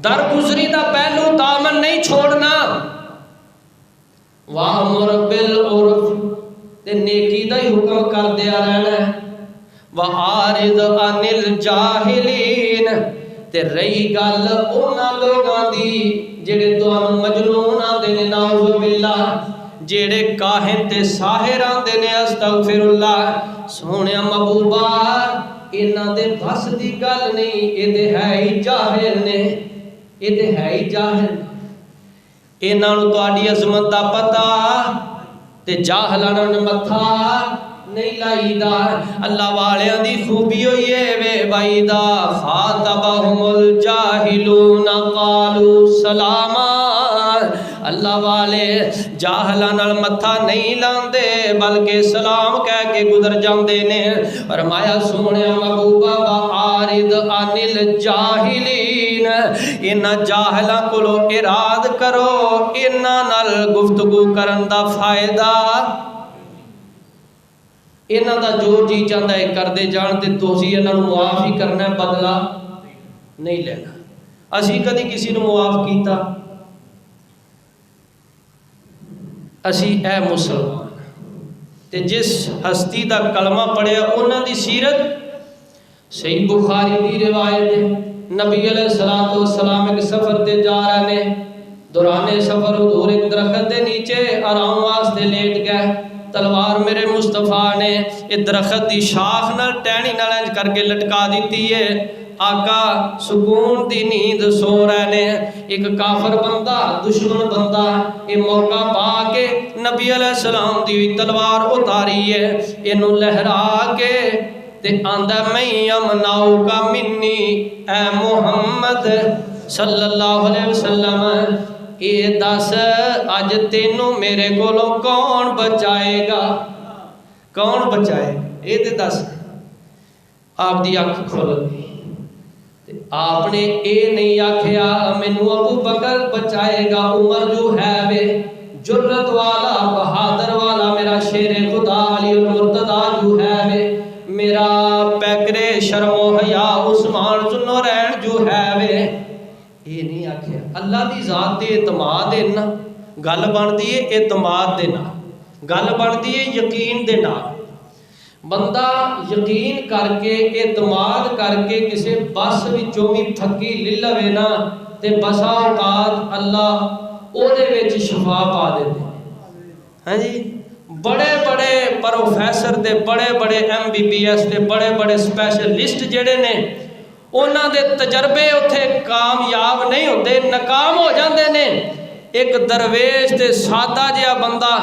S1: درگزری دا پہلو دامن نہیں چھوڑنا وَأَمُرْ بِالْعُرْفِ تے نیکی دا ہی حکم کر دیا رہنا ہے وَعَارِضْ عَنِ الْجَاهِلِينَ تے رہی گل اونا لوگاں دی جڑے تانوں مجنون آندے نے نعوذ باللہ جڑے کاہن تے ساحر آندے نے استغفر اللہ سونے محبوبا انہاں دے بس دی گل نہیں اے تے ہے ہی جاہل نے اے تے ہے ہی جاہل انہاں نوں تہاڈی عظمت دا پتہ تے جاہلاں نوں متھا نہیں لائیدا اللہ والیاں دی خوبی ہوئی ہے وے بائیدا خاطبہم الجاہلون قالوا سلاما اللہ والے جاہلاں نال متھا نہیں لاندے بلکہ سلام کہہ کے گزر جاندے نے فرمایا سونے محبوبا وعارض عن الجاہلین انہاں جاہلاں کولوں اراد کرو انہاں نال گفتگو کرن دا فائدہ انہاں دا جو جی چاہتا ہے کر دے جان تے توسی انہاں نوں معاف ہی کرنا ہے بدلہ نہیں لینا اسی کدی کسی نوں معاف کیتا اسی اے مسلمان تے جس ہستی دا کلمہ پڑھیا انہاں دی سیرت صحیح بخاری دی روایت ہے نبی علیہ الصلوۃ والسلام ایک سفر تے جا رہے نے دوران سفر حضور ایک درخت دے نیچے آرام واسطے لیٹ گئے تلوار میرے مصطفیٰ نے اس درخت دی شاخ نال ٹہنی نال انج کر کے لٹکا دیتی ہے آقا سکون دی نیند سو رہے نے ایک کافر بندہ دشمن بندہ یہ موقع پا کے نبی علیہ السلام دی تلوار اتاری ہے انہوں لہرا کے تے آندہ میں یمناؤ کا منی اے محمد صلی اللہ علیہ وسلم اے دس آج تینوں میرے کولوں کون بچائے گا کون بچائے اے تے دس آپ دی آنکھ کھول آپ نے اے نہیں آکھیا مینوں ابو بکر بچائے گا عمر جو ہے وے جرت والا بہادر والا میرا شیر خدا علی المرتضی جو ہے وے میرا پیکرے شرم و حیا عثمان ذوالنورین جو ہے وے یہ نہیں آکھیا اللہ دی ذات دے اعتماد ہے نا گل بنتی ہے اعتماد دے نال، گل بنتی ہے یقین دے نال۔ بندہ یقین کر کے اعتماد کر کے کسی بس وچوں بھی پھکی لے لوے نا تے بسا اوقات اللہ او دے وچ شفا پا دیتے ہیں۔ ہاں جی، بڑے بڑے پروفیسر تے بڑے بڑے MBBS تے بڑے بڑے سپیشلسٹ جڑے نے انہاں دے تجربے اتھے کامیاب نہیں ہوتے، ناکام ہو جاندے نے۔ ایک درویش تے سادہ جہا بندہ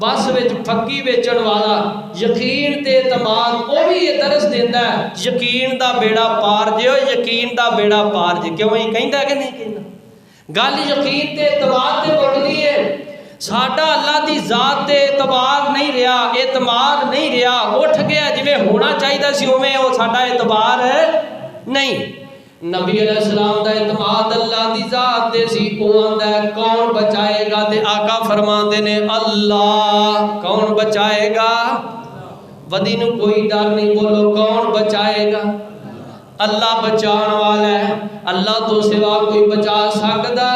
S1: بس وچ پھکی ویچن والا یقین تے اعتماد وہ بھی یہ درس دیتا ہے، یقین دا بیڑا پار جے ہو، یقین دا بیڑا پار جے۔ کیوں ہی کہندا کہ نہیں کہندا؟ گل یقین تے اعتماد تے مکدی ہے۔ ساڈا اللہ دی ذات تے اعتبار نہیں رہا، اعتماد نہیں رہا، اٹھ گیا جویں ہونا چاہیے سی اوویں وہ ساڈا اعتبار ہے نہیں۔ نبی علیہ السلام دا اعتماد اللہ دی ذات تے سی، او آندا ہے کون بچائے گا تے آقا فرماندے نے اللہ۔ کون بچائے گا؟ ودی نو کوئی ڈر نہیں، بولو کون بچائے گا؟ اللہ بچان والا ہے، اللہ تو سوا کوئی بچا سکدا؟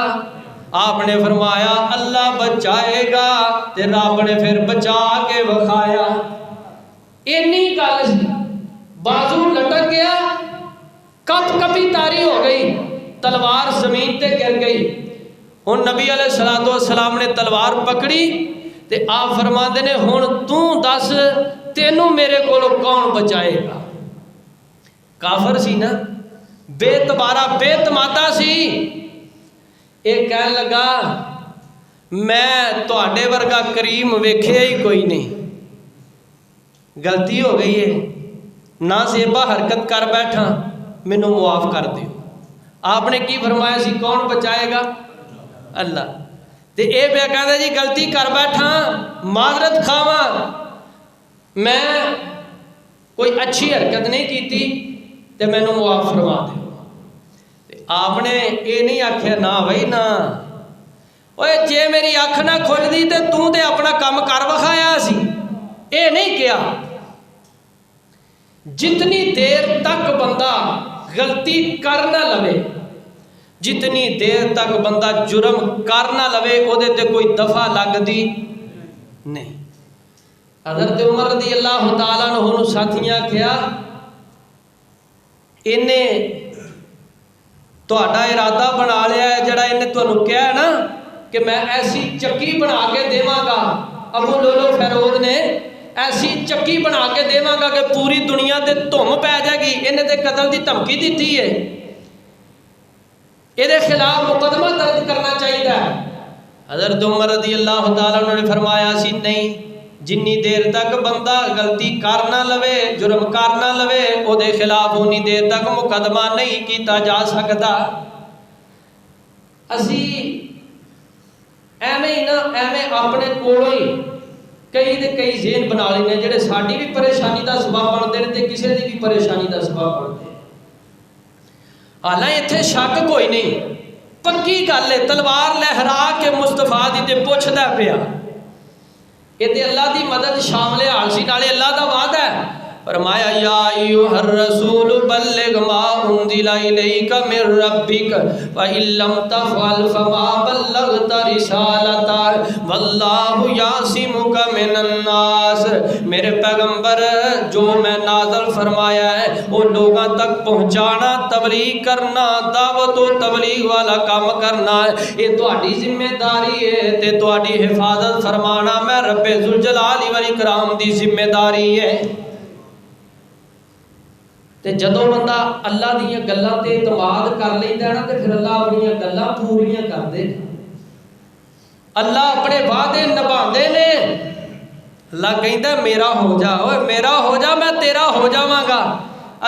S1: آپ نے فرمایا اللہ بچائے گا تے رب نے پھر بچا کے وکھایا۔ اینی گل سی، بازو لٹک گیا، کپ کپی تاری ہو گئی، تلوار زمین تے گر گئی۔ ہن نبی علیہ السلام نے تلوار پکڑی تے آپ فرماندے نے ہن تو دس تینوں میرے کولوں کون بچائے گا؟ کافر سی نا، بے تبارہ بے تمادا سی۔ ایک کہن لگا میں تواڈے ورگا کریم ویکھیا ہی کوئی نہیں، غلطی ہو گئی ہے، نا زیبا حرکت کر بیٹھا، مینوں معاف کر دیو۔ آپ نے کی فرمایا سی کون بچائے گا؟ اللہ۔ تے اے پہ کہندا جی غلطی کر بیٹھا، معذرت کھاواں، میں کوئی اچھی حرکت نہیں کیتی تے مینوں معاف فرما دیو۔ آپ نے یہ نہیں آکھیا نا بھائی نا، اوے جے میری اکھ نہ کھلدی تے تو تے اپنا کام کر وکھایا سی، اے نہیں کیا۔ جتنی دیر تک بندہ غلطی کر نہ لوے، جتنی دیر تک بندہ جرم کر نہ لوے او دے تے کوئی دفعہ لگدی نہیں۔ حضرت عمر رضی اللہ تعالیٰ عنہ ساتھیاں کیا انہیں تہاڈا ارادہ بنا لیا ہے، جڑا انہیں تانوں کہا ہے نا کہ میں ایسی چکی بنا کے دیواں گا، ابو لولو فیروز نے ایسی چکی بنا کے دیواں گا کہ پوری دنیا تے دھم پی جائے گی، انہیں تے قتل دی دھمکی دیتی ہے، یہ خلاف مقدمہ درج کرنا چاہیے۔ حضرت عمر رضی اللہ تعالیٰ عنہ نے فرمایا سی نہیں، جنی دیر تک بندہ غلطی کر نہ لوے، جرم کر نہ لوے، او دے خلاف انی دیر تک مقدمہ نہیں کیتا جا سکتا۔ اسی ایویں ہی نا، ایویں اپنے کولوں ہی کئی دے کئی ذہن بنا لینے جڑے ساڈی بھی پریشانی دا سبب بنتے ہیں تے کسی دی بھی پریشانی دا سبب بنتے ہیں۔ حالانکہ اتنے شک کوئی نہیں، پکی گل ہے، تلوار لہرا کے مصطفیٰ دی تے پوچھدا پیا، یہ تے اللہ دی مدد شامل حال سی، نالے اللہ دا وعدہ ہے۔ فرمایا یا ایھا الرسول بلغ ما انزل الیک من ربک فإن لم تفعل فما بلغت رسالتہ واللہ یعصمک من الناس۔ میرے پیغمبر جو میں نازل فرمایا ہے وہ لوگاں تک پہنچانا، تبلیغ کرنا، دعوت و تبلیغ والا کام کرنا ہے، یہ تہاڈی ذمہ داری ہے تے تہاڈی حفاظت فرمانا میں رب ذوالجلال والاکرام دی ذمہ داری ہے۔ تے جدوں بندہ اللہ دیاں گلاں تے اعتماد کر لیندا نا تے پھر اللہ اپنی گلاں پوریاں کر دے، اللہ اپنے وعدے نبھاندے نے۔ اللہ کہندا میرا ہو جا، اوے میرا ہو جا میں تیرا ہو جاواں گا۔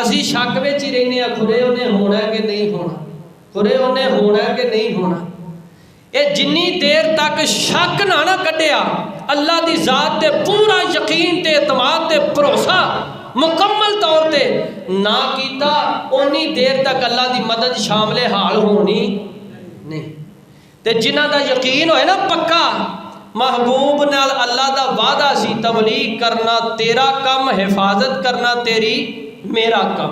S1: اسی شک وچ ہی رہنے ہیں، خدے انہیں ہونا ہے کہ نہیں ہونا، خدے انہیں ہونا ہے کہ نہیں ہونا۔ یہ جنی دیر تک شک نہ کڈیا، اللہ دی ذات تے پورا یقین تے اعتماد تے بھروسہ مکمل طور تے نہ کیتا، اونی دیر تک اللہ دی مدد شامل حال ہونی نہیں۔ تے جنہ دا یقین ہوئے نا پکا، محبوب نال اللہ دا وعدہ سی تبلیغ کرنا تیرا کم، حفاظت کرنا تیری میرا کم،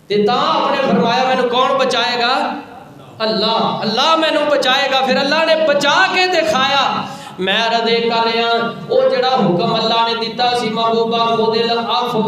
S1: تے تاں آپ نے فرمایا مینوں کون بچائے گا؟ اللہ اللہ مینوں بچائے گا. پھر اللہ نے بچا کے دکھایا. میں رضے کر رہا وہ جڑا حکم اللہ نے دیتا سی محبوبہ خود العفو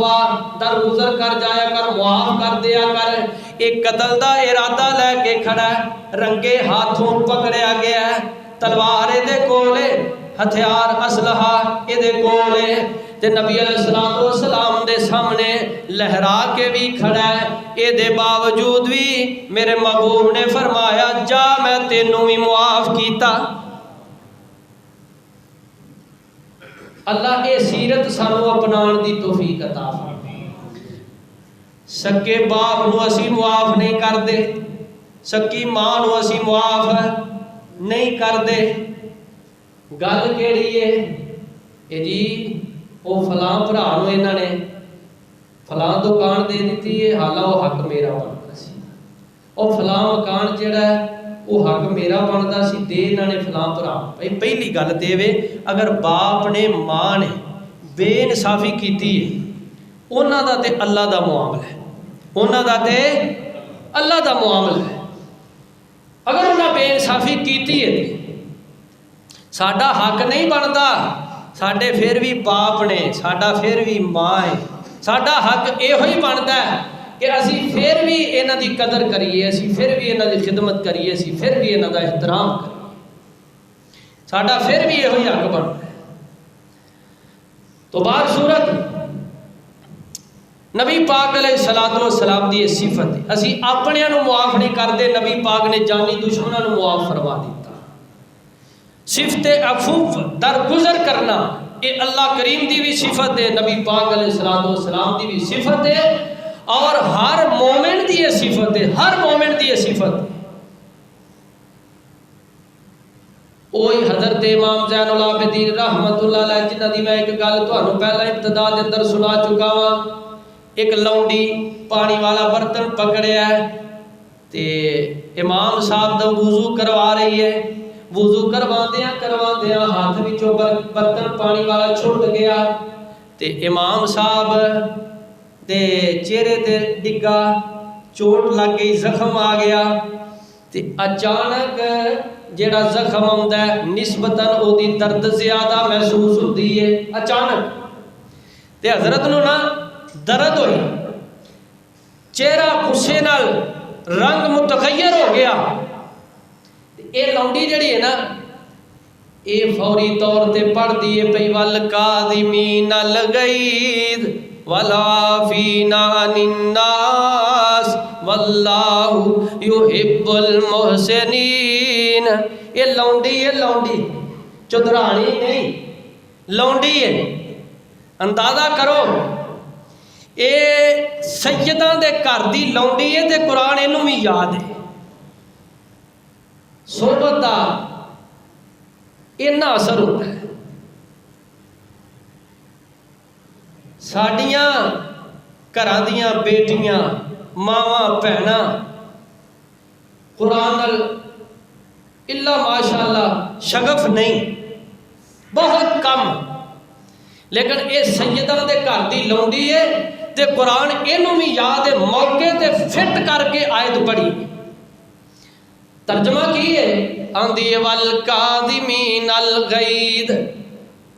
S1: درگزر کر جایا کر معاف کر دیا کر. ایک قتل دا ارادہ لے کے کھڑا ہے, رنگے ہاتھوں پکڑیا گیا ہے, تلوار دے کولے, ہتھیار اسلحہ دے کولے, تے نبی علیہ السلام دے سامنے لہرا کے بھی کھڑا ہے. اے دے باوجود بھی میرے محبوب نے فرمایا جا میں تینوں بھی معاف کیتا. اللہ اے سیرت سانو اپنان دی توفیق عطا فرمائے. سکے باپ نو اسی معاف نہیں کر دے, سکی ماں نو اسی معاف نہیں کر دے. گل کیڑی ہے اے جی وہ فلاں بھرا نو انہاں نے فلاں دکان دے دیتی ہے, حالاں وہ حق میرا بنتا سی. وہ فلاں مکان جڑا ہے وہ حق میرا بنتا سی, دے انہاں نے فلاں بھرا. پہلی گل تے وے اگر باپ نے ماں نے بے انصافی کیتی ہے انہاں دا تے اللہ دا معاملہ ہے, انہاں دا تے اللہ دا معاملہ ہے. اگر انہاں بے انصافی کیتی ہے ساڈا حق نہیں بنتا. ساڈے پھر بھی باپ نے, ساڈا پھر بھی ماں ہے, ساڈا حق یہ ہی بنتا ہے کہ اسی پھر بھی انہاں دی قدر کریے, اسی پھر بھی انہاں دی خدمت کریے, اسی پھر بھی انہاں دا احترام کریے. ساڈا پھر بھی یہ حق بنتا ہے. تو بار صورت نبی پاک علیہ الصلوۃ والسلام دی صفت ہے. اسی اپنیاں نو معاف نہیں کردے, نبی پاک نے جانی دشمناں نو معاف فرما دیتا. صفت عفو درگزر کرنا یہ اللہ کریم دی بھی صفت ہے, نبی پاک علیہ الصلوۃ والسلام دی بھی صفت ہے, اور ہر مومن دی یہ صفت ہے, ہر مومن دی یہ صفت ہے. اوہی حضرت امام زین العابدین رحمت اللہ علیہ جنہ دی میں ایک گل تانوں پہلا ابتدا دے اندر سنا چکا ہاں. ایک لونڈی پانی والا برتن پکڑیا ہے تے امام صاحب دا وضو کروا رہی ہے. وضو کرواندیاں ہاتھ وچوں برتن پانی والا چھٹ گیا تے امام صاحب دے چہرے تے ڈگا, چوٹ لگ گئی, زخم آ گیا. تے اچانک جیڑا زخم آندا ہے نسبتاً او دی درد زیادہ محسوس ہوندی ہے اچانک. تے حضرت نو نا درد ہوئی, چہرہ غصے نال رنگ متغیر ہو گیا. اے لونڈی جڑی ہے نا اے فوری طور تے پڑھ دیے پئی والکاظمین الغیظ والعافین عن الناس واللہ یحب المحسنین. اے لونڈی چودرانی نہیں, لونڈی ہے. اندازہ کرو اے سیداں دے گھر دی لونڈی ہے تے قرآن اینوں بھی یاد ہے. صحبت دا اتنا اثر ہوتا ہے. ساڈیاں گھراں دیاں بیٹیاں ماواں بہناں قرآن اللہ ماشاءاللہ شگف نہیں, بہت کم, لیکن اے سیداں دے گھر دی لونڈی ہے تے قرآن اینوں بھی یاد ہے, موقع تے فٹ کر کے آیت پڑھی. ترجمہ کی ہے آندی والکاظمین الغیظ,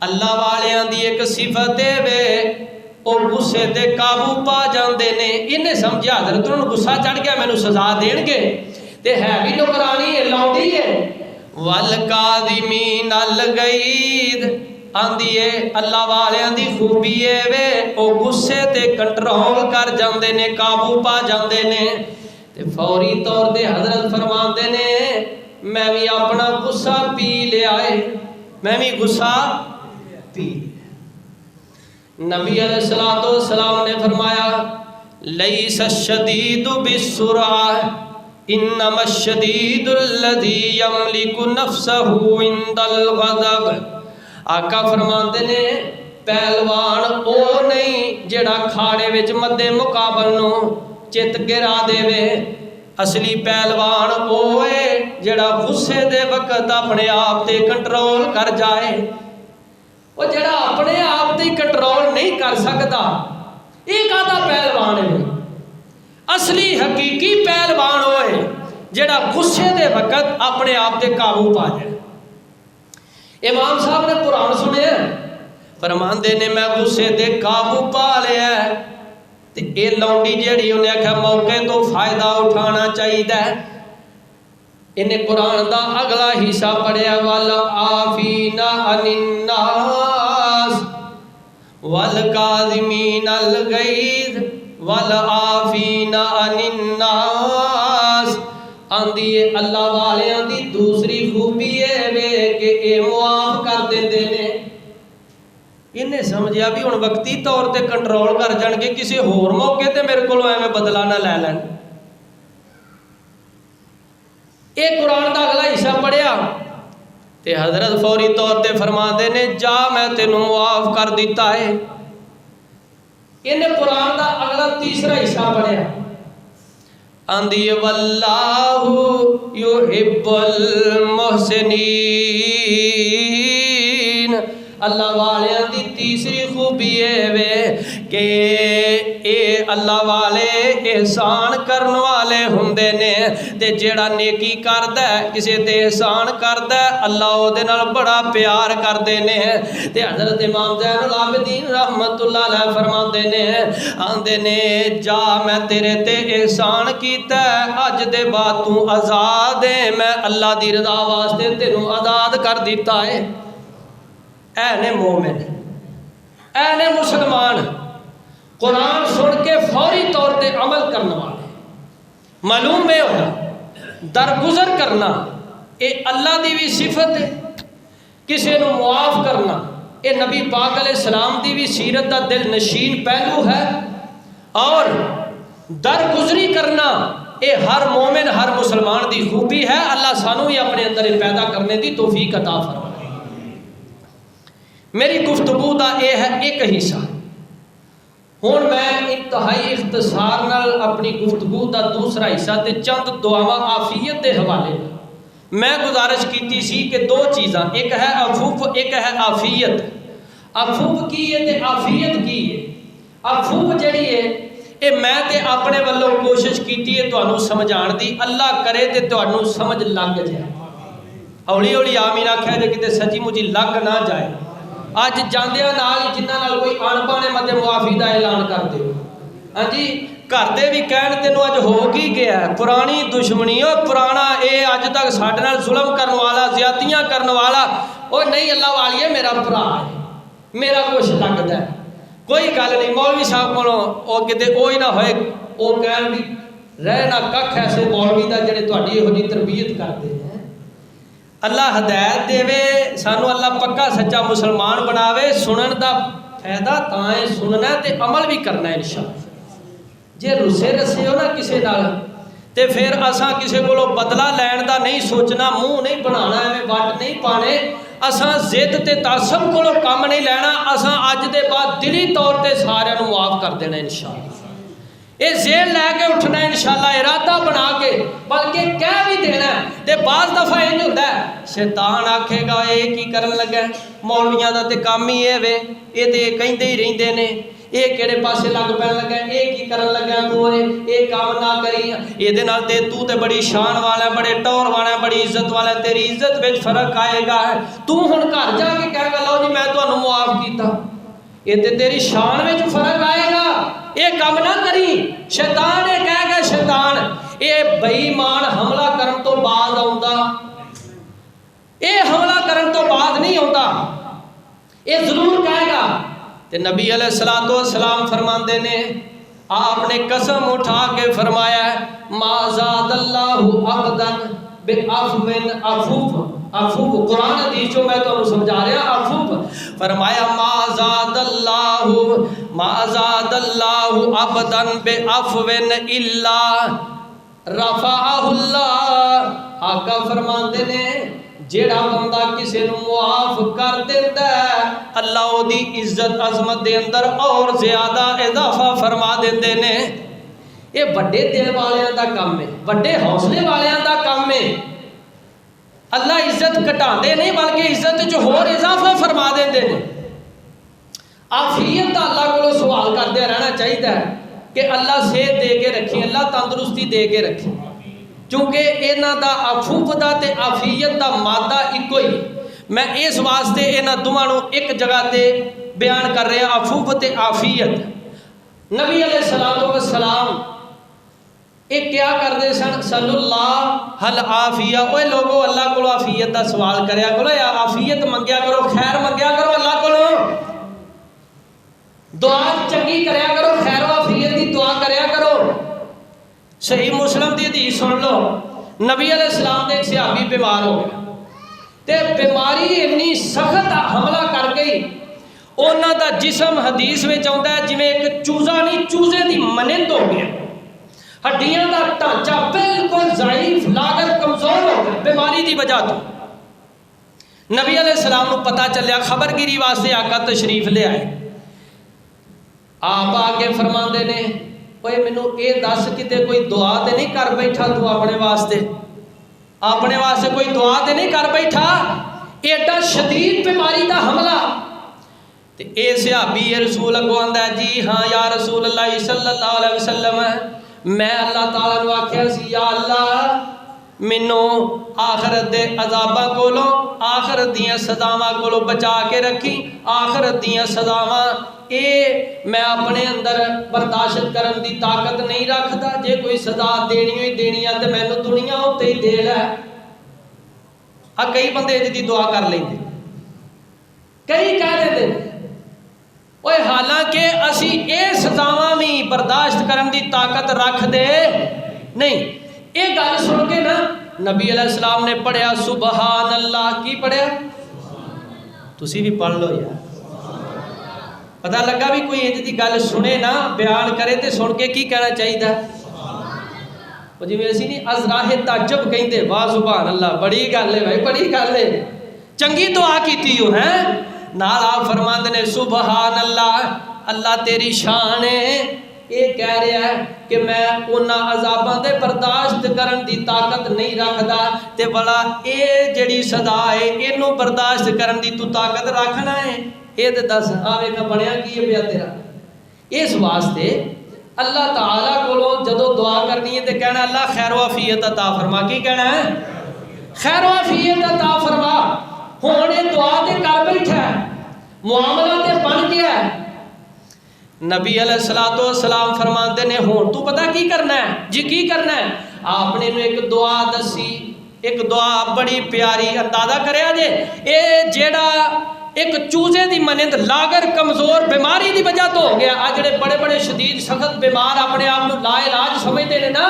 S1: اللہ والیاں دی ایک صفت ہے وے او غصے تے قابو پا جاندے نے. انہیں سمجھا حضرت انہوں غصہ چڑھ گیا مینوں سزا دین گے تے ہے بھی نوکرانی ہے, لونڈی ہے. والکاظمین الغیظ آندی ہے اللہ والیاں دی خوبی ہے وے او غصے تے کنٹرول کر جاندے نے, قابو پا جاندے نے. تے فوری طور تے حضرت فرماندے نے میں بھی اپنا غصہ پی لیا ہے, میں بھی غصہ پی لیا. نبی علیہ الصلوۃ والسلام نے فرمایا لیس الشدید بالسرعہ انما الشدید الذی یملک نفسہ عند الغضب. آقا فرماندے نے پہلوان او نہیں جڑا کھاڑے وچ مدے مقابل نو چت گرا دے وے, اصلی پہلوان او ہے جڑا غصے دے وقت اپنے آپ تے کنٹرول کر جائے. وہ جڑا اپنے آپ تے کنٹرول نہیں کر سکتا یہ کہتا پہلوان ہے. اصلی حقیقی پہلوان ہوئے جڑا غصے دے وقت اپنے آپ تے قابو پا جائے. امام صاحب نے قرآن سنیا فرماندے نے میں غصے تے قابو پا لیا تے اے لونڈی جیڑی انہیں آکھا موقع تو فائدہ اٹھانا چاہیے. انہیں قرآن دا اگلا حصہ پڑھیا وَالْعَافِينَ عَنِ النَّاسِ وَالْكَاظِمِينَ الْغَيْظَ وَالْعَافِينَ عَنِ النَّاسِ. آندی اللہ والیاں دی دوسری خوبی ہے کہ اے معاف کر دیندے نے. انہیں سمجھیا بھی ہن وقتی طور تے کنٹرول کر جان گے کسی ہور موقع تے میرے کولوں ایویں بدلا نہ لے لین. اے قرآن دا اگلا حصہ پڑھیا تے حضرت فوری طور تے فرما دے نے جا میں تینوں معاف کر دیتا ہے. انہیں قرآن دا اگلا تیسرا حصہ پڑھیا آندی واللہ یحب المحسنین. اللہ والیاں دی تیسری خوبی ہے کہ اے اللہ والے احسان کرن والے ہوندے نے تے جیڑا نیکی کردا ہے کسے تے احسان کردا ہے اللہ او دے نال بڑا پیار کردے نے. تے حضرت امام زین العابدین رحمت اللہ علیہ فرماندے نے آندے نے جا میں تیرے تے احسان کیتا ہے اج دے بعد تو آزاد ہے میں اللہ دی رضا واسطے تینوں آزاد کر دیتا ہے. اے نے مومن اے نے مسلمان قرآن سن کے فوری طور تے عمل کرنے والے معلوم ہے ہونا درگزر کرنا اے اللہ دی بھی صفت ہے. کسی نو معاف کرنا اے نبی پاک علیہ السلام دی بھی سیرت دا دل نشین پہلو ہے. اور درگزری کرنا اے ہر مومن ہر مسلمان دی خوبی ہے. اللہ سانو ہی اپنے اندر پیدا کرنے دی توفیق عطا فرمائے. میری گفتگو دا اے ہے ایک حصہ. ہن میں انتہائی اختصار نال اپنی گفتگو دا دوسرا حصہ تے چند دعاواں عافیت دے حوالے میں گزارش کیتی سی کہ دو چیزاں ایک ہے عفو ایک ہے عافیت. عفو کی ہے تے عافیت کی ہے. عفو جڑی ہے اے میں تے اپنے والوں کوشش کیتی ہے تانوں سمجھان دی. اللہ کرے تے تانوں سمجھ لگ جائے. ہولی ہولی آمین آکھیا جے کتے سچی مجھی لگ نہ جائے. اج جاندیاں نال جنہاں نال کوئی اਣبانے متے معافی دا اعلان کر دیو. ہاں جی گھر دے بھی کہن تینوں اج ہو کی گیا ہے پرانی دشمنی او پرانا اے اج تک ساڈے نال ظلم کرن والا زیادتیاں کرن والا او نہیں اللہ والیے میرا بھرا ہے میرا کچھ لگدا ہے کوئی گل نہیں. مولوی صاحب کولوں او کتے اوہی نہ ہوئے او کہن بھی رہنا ککھ ایسے مولوی دا جڑے تہاڈی ਇਹੋ ਜਿਹੀ تربیت کردے ہیں. اللہ ہدایت دے سانو اللہ پکا سچا مسلمان بناوے. سنن دا فائدہ تائیں سننا تے عمل بھی کرنا ہے انشاءاللہ. جے رسے رسے ہو نا کسے نال تے پھر اساں کسے کولوں بدلہ لین دا نہیں سوچنا منہ نہیں بنانا ایویں وٹ نہیں پانے. اساں ضد تے تعصب کولوں کام نہیں لینا. اساں اج دے بعد دلی طور تے سارے نوں معاف کر دینا انشاءاللہ. اے ذہن لے کے اٹھنا انشاءاللہ ارادہ بنا کے بلکہ کہہ بھی دینا. تے بعض دفعہ انج ہوندا ہے شیطان آکھے گا اے کی کرن لگا مولویاں دا تے کام ہی اے وے اے تے کہندے ہی رہندے نے اے کیڑے پاسے لگ پین لگا اے کی کرن لگا تو اے کام نہ کری اے دے نال تو تے بڑی شان والا بڑے ٹور والا بڑی عزت والا تیری عزت وچ فرق آئے گا. تو ہن گھر جا کے کہے گا لو جی میں تانوں معاف کیتا اے تے تیری شان وچ فرق آئے گا. اے کام نہ کری. شیطان اے کہے گا شیطان اے بے ایمان حملہ کرن تو بعد آوندا اے حملہ کرن تو بعد نہیں آوندا اے ضرور کہے گا. تے نبی علیہ الصلوۃ والسلام فرماندے نے آپ نے قسم اٹھا کے فرمایا ما زاد اللہ عبدا بعفو عفو قرآن حدیث جو میں تو سمجھا رہا عفو فرمایا ما زاد اللہ عبدا بعفو الا رفعہ اللہ. آقا فرماندے نے جیڑا بندہ کسی نو معاف کر دیندا ہے اللہ او دی عزت عظمت دے اندر اور زیادہ اضافہ فرما دیندے نے. یہ بڑے دل والیاں دا کام ہے بڑے حوصلے والیاں دا کام ہے. اللہ عزت گھٹاندے نہیں بلکہ عزت جو ہور اضافہ فرما دیندے نے. عافیت دا اللہ کو سوال کرتے رہنا چاہیے کہ اللہ صحت دے کے رکھیں اللہ تندرستی دے کے رکھیں. چونکہ انہاں دا عفو دا تے عافیت دا مادہ ایکو ہی، میں اس واسطے انہاں دوواں نوں ایک جگہ تے بیان کر رہا، عفو تے عافیت۔ نبی علیہ الصلوۃ والسلام ایک کیا کرتے سن، صلی اللہ حل عافیہ، اوے لوگو اللہ کو عافیت دا سوال کریا کرو، یا عافیت منگیا کرو، خیر منگیا کرو اللہ کو، دعا چنگی کریا کرو، خیر و عافیت دی دعا کریا کرو۔ صحیح مسلم دی حدیث سن لو، نبی علیہ السلام دے ایک صحابی بیمار ہو گیا تے بیماری اتنی سخت حملہ کر گئی، انہاں دا جسم حدیث وچ آوندا ہے جویں ایک چوزا نہیں چوزے دی مانند ہو گیا، ہڈیاں دا ڈھانچہ بالکل ضعیف لاغر کمزور ہو گیا بیماری دی وجہ تو۔ نبی علیہ السلام کو پتہ چلیا، خبر گیری واسطے آقا تشریف لے آئے، آپ آ کے فرماندے نے اوے مینوں اے دس کتے کوئی دعا تے نہیں کر بیٹھا تو اپنے واسطے کوئی دعا تے نہیں کر بیٹھا، ایڈا شدید بیماری دا حملہ۔ تے اے صحابی رسول اگوں آندا ہے جی ہاں یا رسول اللہ صلی اللہ علیہ وسلم، میں اللہ تعالیٰ نو آکھیا سی یا اللہ مینوں آخرت دے عذاباں کولوں، آخرت دیاں سزاواں کولوں بچا کے رکھی، آخرت دیاں سزاواں اے میں اپنے اندر برداشت کرن دی طاقت نہیں رکھدا، جے کوئی سزا دینی ہوئی دینی ہے تے مینوں دنیا اُتے ہی دے لے۔ کئی بندے دی دعا کر لیندے، کئی کہہ دیندے اوے حالانکہ اسی اے سزاواں بھی برداشت کرن دی طاقت رکھ دے نہیں۔ اے گل سن کے نا نبی علیہ السلام نے پڑھیا سبحان اللہ، کی پڑھیا؟ تسی بھی پڑھ لو یار، پتہ لگا بھی کوئی انج دی گل سنے نا بیان کرے تے سن کے کی کہنا چاہیے، وہ جی اسی نہیں ازراہ تعجب کہندے، واہ سبحان اللہ، بڑی گل ہے بھائی، بڑی گل ہے، چنگی دعا کیتی ہو ہیں۔ نال آپ فرماندے نے سبحان اللہ، اللہ تیری شان ہے، یہ کہہ رہا ہے کہ میں انہاں عذاباں دے برداشت کرن دی طاقت نہیں رکھدا، تے بلا اے جڑی سزا ہے اینوں برداشت کرن دی تو طاقت رکھنا ہے، اے تے دس آوے کا بنیا کی ہے پیا تیرا۔ اس واسطے اللہ تعالیٰ کو جدو دعا کرنی ہے تے کہنا اللہ خیر و عافیت عطا فرما، کی کہنا ہے؟ خیر و عافیت عطا فرما۔ ہن یہ دعا تے کر بیٹھا ہے، معاملہ تے بن گیا ہے۔ نبی علیہ السلام فرماندے نے ہن تو پتہ کی کرنا ہے جی، کی کرنا ہے؟ آپ نے ایک دعا دسی، ایک دعا بڑی پیاری، اندازہ کریا جے اے جیڑا ایک چوزے دی مانند لاغر کمزور بیماری دی وجہ تو ہو گیا، آج جڑے بڑے بڑے شدید سخت بیمار اپنے آپ کو لا علاج سمجھتے ہیں نا،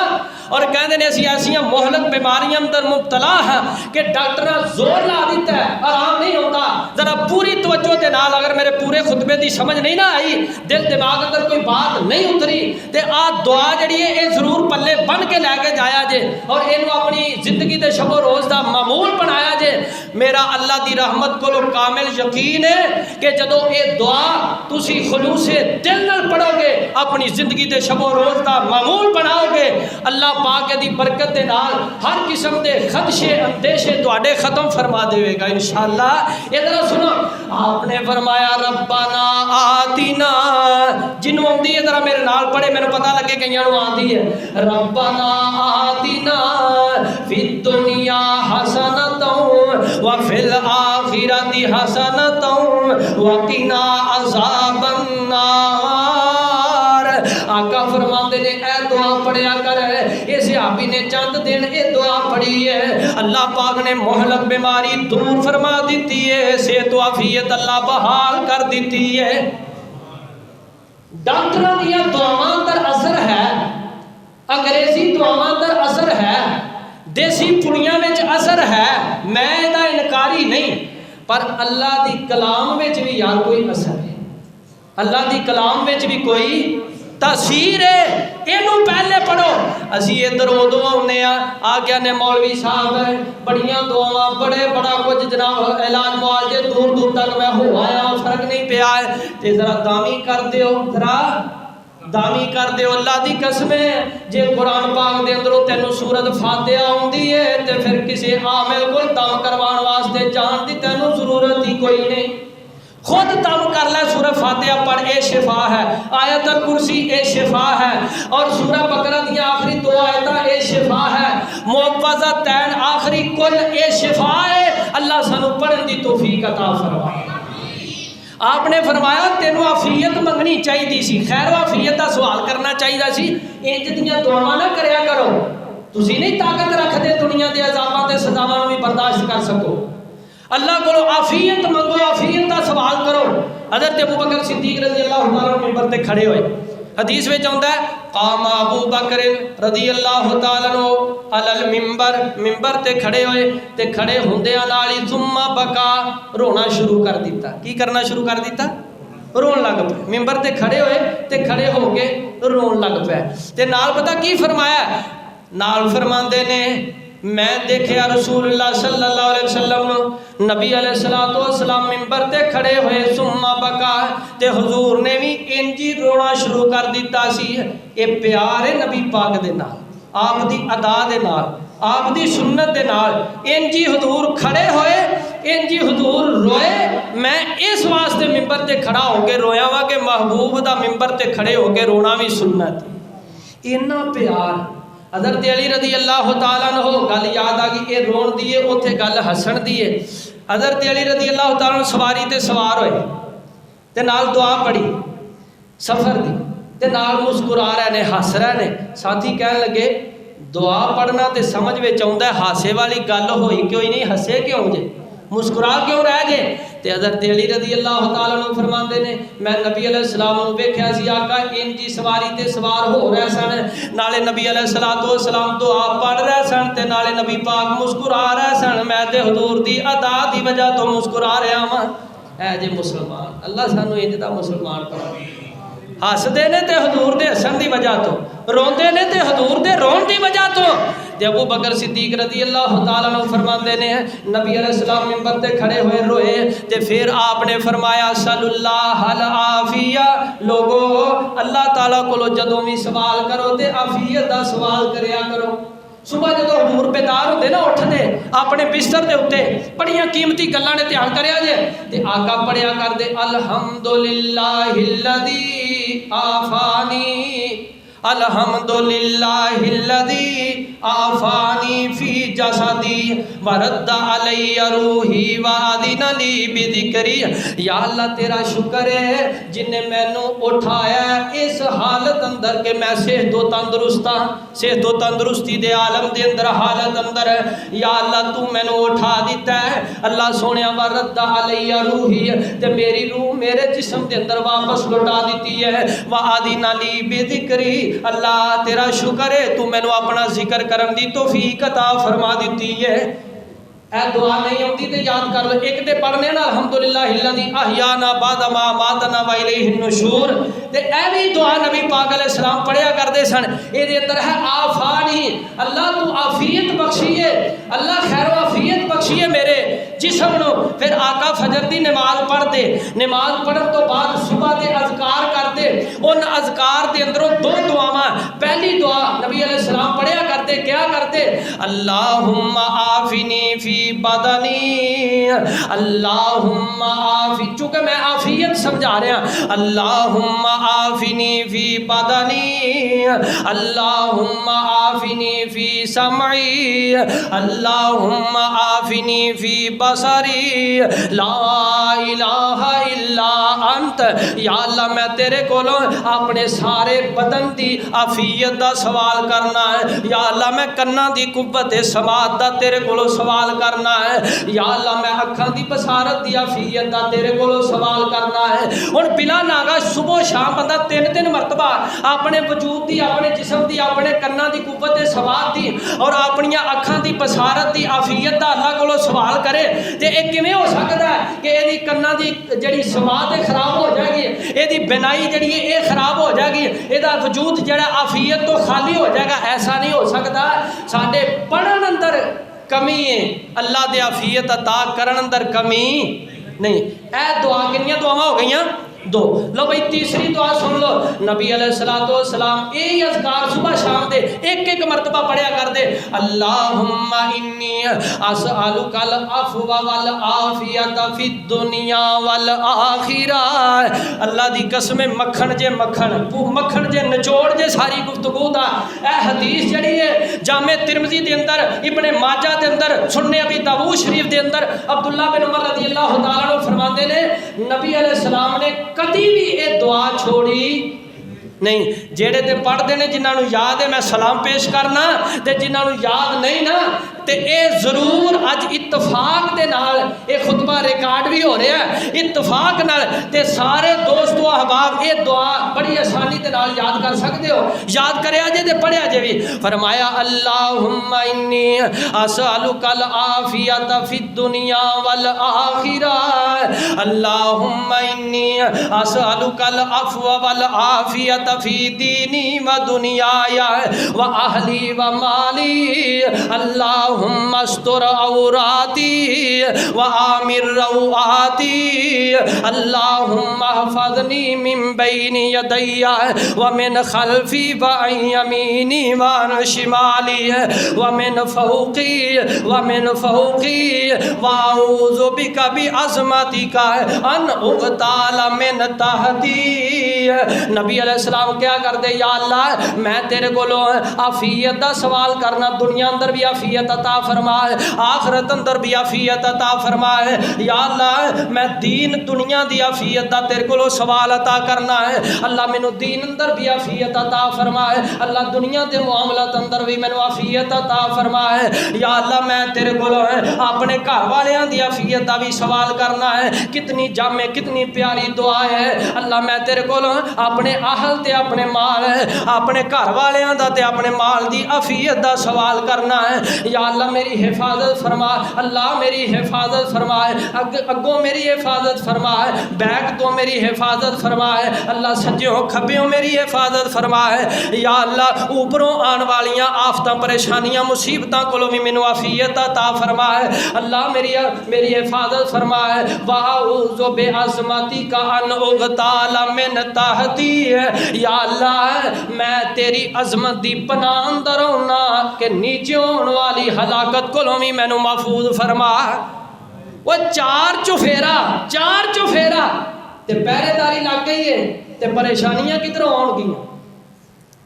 S1: اور کہندے نے اسی ایسیاں مہلک بیماریاں اندر مبتلا ہیں کہ ڈاکٹر زور لا دیتا ہے، آرام نہیں ہوتا۔ ذرا پوری توجہ دے نال اگر میرے پورے خطبے دی سمجھ نہیں نہ آئی، دل دماغ اندر کوئی بات نہیں اتری تے آ دعا جڑی ہے اے ضرور پلے بن کے لے کے جایا جے اور اینو اپنی زندگی دے شب و روز دا معمول بنایا جے۔ میرا اللہ دی رحمت کو کامل یقین ہے کہ جدو اے دعا تسی خلوص دل نال پڑھو گے، اپنی زندگی دے شب و روز دا معمول بناؤ گے، اللہ پاک دی برکت دے نال ہر قسم دے خدشے اندیشے تواڈے ختم فرما دے گا انشاءاللہ۔ ادھر سنو، آپ نے فرمایا ربنا آتینا، جنوں آندی ہے ذرا میرے نال پڑھے، میرے پتہ لگے کئیاں نوں آندی ہے، ربنا آتینا فی الدنیا حسنۃ وفی الآخرۃ حسنۃ وقنا عذاب النار۔ آقا فرماندے نے اے دعا پڑھیا کر، اے صحابی نے چند دن اے دعا پڑھی ہے، اللہ پاک نے مہلک بیماری دور فرما دیتی ہے، صحت و عافیت اللہ بحال کر دیتی ہے۔ ڈاکٹراں دیا دعاواں اندر اثر ہے، انگریزی دعاواں اندر اثر ہے، دیسی پڑیاں وچ اثر ہے، میں دا انکاری نہیں، پر اللہ دی کلام وچ بھی یار کوئی اثر ہے، اللہ دی کلام وچ بھی کوئی تاثیر ہے۔ اینوں پہلے پڑھو، اسی ادھر ادو آنے آ گیا نے مولوی صاحب بڑیاں دعاواں بڑے بڑا کچھ جناب علاج معالجے دور دور تک میں ہو آیا فرق نہیں پیا ہے، تے ذرا دامی کر دیو، ذرا دامی کر دیو، اللہ دی قسم ہے جے قرآن پاک دے اندروں تینوں سورت فاتحہ ہوندی ہے تے پھر کسی عامل کو دم کروان واسطے جان دی تینوں ضرورت ہی کوئی نہیں، خود دم کر لے، سورہ فاتحہ پڑھ، اے شفا ہے، آیت الکرسی اے شفا ہے، اور سورہ بقرہ دی آخری دو آیتاں اے شفا ہے، معوذتین آخری کل اے شفا ہے، اللہ سانو پڑھن دی توفیق عطا فرمائے۔ آپ نے فرمایا تینوں عافیت منگنی چاہیے سی، خیر و عافیت کا سوال کرنا چاہیے سی، انج دیاں دعاواں نہ کریا کرو، تسی نہیں طاقت رکھتے دنیا دے عذاباں تے سزاواں بھی برداشت کر سکو۔ اللہ کو عافیت منگو، عافیت کا سوال کرو۔ حضرت ابوبکر صدیق رضی اللہ تعالیٰ ممبر تے کھڑے ہوئے، حدیث میں آتا ہے قام ابو بکر رضی اللہ تعالیٰ عنہ علی المنبر، ممبر تے کھڑے ہوئے تے کھڑے ہوندیاں نال ہی ثم بکا، رونا شروع کر دیتا۔ کی کرنا شروع کر دیتا؟ رون لگ پے۔ ممبر تے کھڑے ہوئے تے کھڑے ہو کے رون لگ پے تے نال پتہ کی فرمایا؟ نال فرماندے نے میں دیکھیا رسول اللہ صلی اللہ علیہ وسلم نبی علیہ السلام ممبر تے کھڑے ہوئے ثم بکا تے حضور نے بھی انجی رونا شروع کر دیتا سی۔ اے پیار ہے نبی پاک دے نال، آپ دی ادا دے نال، آپ دی سنت دے نال انجی حضور کھڑے ہوئے، انجی حضور روئے۔ میں اس واسطے ممبر تے کھڑا ہو کے رویا وا کہ محبوب دا ممبر تے کھڑے ہو کے رونا بھی سنت ہے۔ اتنا پیار حضرت علی رضی اللہ تعالیٰ عنہ گل یاد آ گئی، اے رون دیے اوتھے گل ہسن دیے۔ حضرت علی رضی اللہ تعالیٰ عنہ سواری تے سوار ہوئے تے نال دعا پڑھی سفر دی تے نال مسکرا رہے نے، ہس رہے نے۔ ساتھی کہن لگے دعا پڑھنا تے سمجھ وچ آوندا ہے، ہاسے والی گل ہوئی کیوں ہی نہیں، ہسے کیوں جے، مسکرا کیوں رہ گئے؟ تے حضرت علی رضی اللہ تعالیٰ عنہ فرماندے نے میں نبی علیہ السلام نوں ویکھیا سی آقا انجی سواری تے سوار ہو رہے سن، نالے نبی علیہ السلام دعا پڑھ رہے سن تے نالے نبی پاک مسکرا رہے سن، میں تے حضور دی ادا دی وجہ تو مسکرا رہا ہاں۔ اے جے مسلمان، اللہ سانو انج دا مسلمان بنائے۔ ہسدے نے تے حضور دے ہسن دی وجہ تو، روندے نے تے حضور دے رون دی وجہ تو۔ تے ابو بکر صدیق رضی اللہ تعالیٰ عنہ فرماندے نے نبی علیہ السلام ممبر تے کھڑے ہوئے روئے تے پھر آپ نے فرمایا صلی اللہ العافیہ، لوگو اللہ تعالیٰ کو جدوں بھی سوال کرو تے عافیت دا سوال کریا کرو۔ صبح جدو حضور بیدار ہوتے نا اٹھتے اپنے بستر دے اتے بڑیاں قیمتی گلاں نے دھیان کریا جے تے آقا پڑھیا کر دے الحمدللہ الذی آفانی، الحمدللہ الذی آفانی فی جسدی ورد علی روحی وآذن لی بذکری۔ یا اللہ تیرا شکر ہے جن نے مینوں اٹھایا اس حالت اندر کہ میں صحت و تندرستاں، صحت و تندرستی دے عالم دے اندر حالت اندر یا اللہ تو مینوں اٹھا دیتا ہے۔ اللہ سونیا ورد علی روحی تے میری روح میرے جسم دے اندر واپس لوٹا دیتی ہے، وآذن لی بذکری، اللہ تیرا شکر ہے تو میں نے اپنا ذکر کرن دی توفیق عطا فرما دیتی ہے۔ اے دعا نہیں ہوتی تے یاد کر لو، ایک تے پڑھنے نا الحمدللہ الذی احیانا بعد ما اماتنا و الیہ النشور، تے اے بھی دعا نبی پاک علیہ السلام پڑھیا کرتے سن۔ اے دے اندر ہے آفانی، اللہ تو عافیت بخشیے، اللہ خیر و عافیت بخشیے میرے جسم نو۔ پھر آقا فجر دی نماز پڑھ دے، نماز پڑھن تو بعد صبح دے اذکار کر دے، ان اذکار دے اندروں دو دعاواں، پہلی دعا نبی علیہ السلام پڑھیا کرتے کیا کرتے؟ اللہم آفنی فی بدنی، اللہم آفی، چونکہ میں عافیت سمجھا رہا ہوں، اللہم آفنی فی بدنی، اللہم آفنی فی سمعی، اللہم آفنی فی بصری، لا الہ الا انت۔ یا اللہ میں تیرے کولوں اپنے سارے بدن دی عافیت دا سوال کرنا ہے، یا اللہ میں کناں دی قوت سماعت دا تیرے کولوں سوال کرنا ہے، یا اللہ میں اکھاں دی بصارت دی عافیت دا تیرے کولوں سوال کرنا ہے۔ ہن بلا ناگا صبح شام بندہ تین مرتبہ اپنے وجود دی، اپنے جسم دی، اپنے کناں دی قوت سماعت دی اور اپنی اکھاں دی بصارت دی عافیت دا اللہ کولوں سوال کرے تے اے کیویں ہو سکدا ہے کہ اے دی کناں دی جڑی سماعت خراب ہو جائے گی، اے دی بینائی جڑی ہے اے خراب ہو جائے گی، اے دا وجود جڑا عافیت تو خالی ہو جائے گا؟ ایسا نہیں ہو سکتا۔ ساڈے پڑھن اندر کمی ہے، اللہ دے عافیت عطا کرن اندر کمی نہیں۔ اے دعا کنیاں دعاواں ہو گئیاں؟ دو۔ لو بھائی تیسری دعا سن لو، نبی علیہ السلام یہی اذکار صبح شام دے، ایک ایک مرتبہ پڑھیا کر دے، اللہم انی اسألک العفو والعافیت فی الدنیا والآخرہ۔ اللہ دی قسم مکھن جے مکھن جے نچوڑ جے ساری گفتگو دا، اے حدیث جڑی ہے جامع ترمذی دے اندر، ابن ماجہ دے اندر، سنن ابی داؤد شریف دے اندر، عبداللہ بن عمر رضی اللہ تعالیٰ عنہ فرماندے نے نبی علیہ السلام نے کدی بھی یہ دعا چھوڑی نہیں۔ جیڑے تے پڑھ دینے جنہاں نو یاد ہے میں سلام پیش کرنا، تے جنہاں نو یاد نہیں نا تے اے ضرور اج اتفاق دے نال اے خطبہ ریکارڈ بھی ہو رہا ہے، اتفاق نال تے سارے دوست و احباب اے دعا بڑی آسانی دے نال یاد کر سکتے ہو، یاد کریا جے تے پڑھیا جے بھی۔ فرمایا اللہم انی اسألک العافیت فی الدنیا والآخرہ، اللہم انی اسألک العفو والعافیت فی دینی و دنیای و اہلی و مالی، اللہم استر عوراتی و آمر روعاتی، اللہم احفظنی من بین یدی و من خلفی و عن یمینی و عن شمالی و من فوقی و اعوذ بک بعظمتک ان اغتال من تحتی۔ نبی علیہ السلام کیا کر دے، یا اللہ میں تیرے کولو عافیت دا سوال کرنا، دنیا اندر بھی عافیت عطا فرمائے، آخرت اندر بھی عافیت عطا فرمائے، یا اللہ میں دین دنیا دی عافیت دا تیرے کولو سوال عطا کرنا ہے، اللہ مینوں دین اندر بھی عافیت عطا فرمائے، اللہ دنیا دے معاملات اندر بھی مینوں عافیت عطا فرمائے، یا اللہ میں تیرے کولو اپنے گھر والیاں دی عافیت دا بھی سوال کرنا ہے۔ کتنی جامع کتنی پیاری دعا ہے، اللہ میں تیرے کولو اپنے اہل تے اپنے مال، اپنے گھر والیاں دا تے اپنے مال دی عافیت دا سوال کرنا ہے، یا اللہ میری حفاظت فرما، اللہ میری حفاظت فرمائے، اگوں میری حفاظت فرمائے، بیک تو میری حفاظت فرمائے، اللہ سجیوں کھبیوں میری حفاظت فرمائے، یا اللہ اوپروں آن والیاں آفتاں پریشانیاں مصیبتاں کولوں بھی مینوں عافیت عطا فرمائے، اللہ میری حفاظت فرمائے، وَأَعُوذُ بِعَظْمَتِكَ أَنْ أُغْتَالَ مِنْ تَحْتِي، یا اللہ میں تیری عظمت دی پناہ اندر ہونا کہ نیچے ہونے والی ہلاکت کولوں بھی مینوں محفوظ فرما۔ وہ چار چوفیرا تے پہرے داری لگ گئی ہے تے پریشانیاں کدھروں آن گئیں۔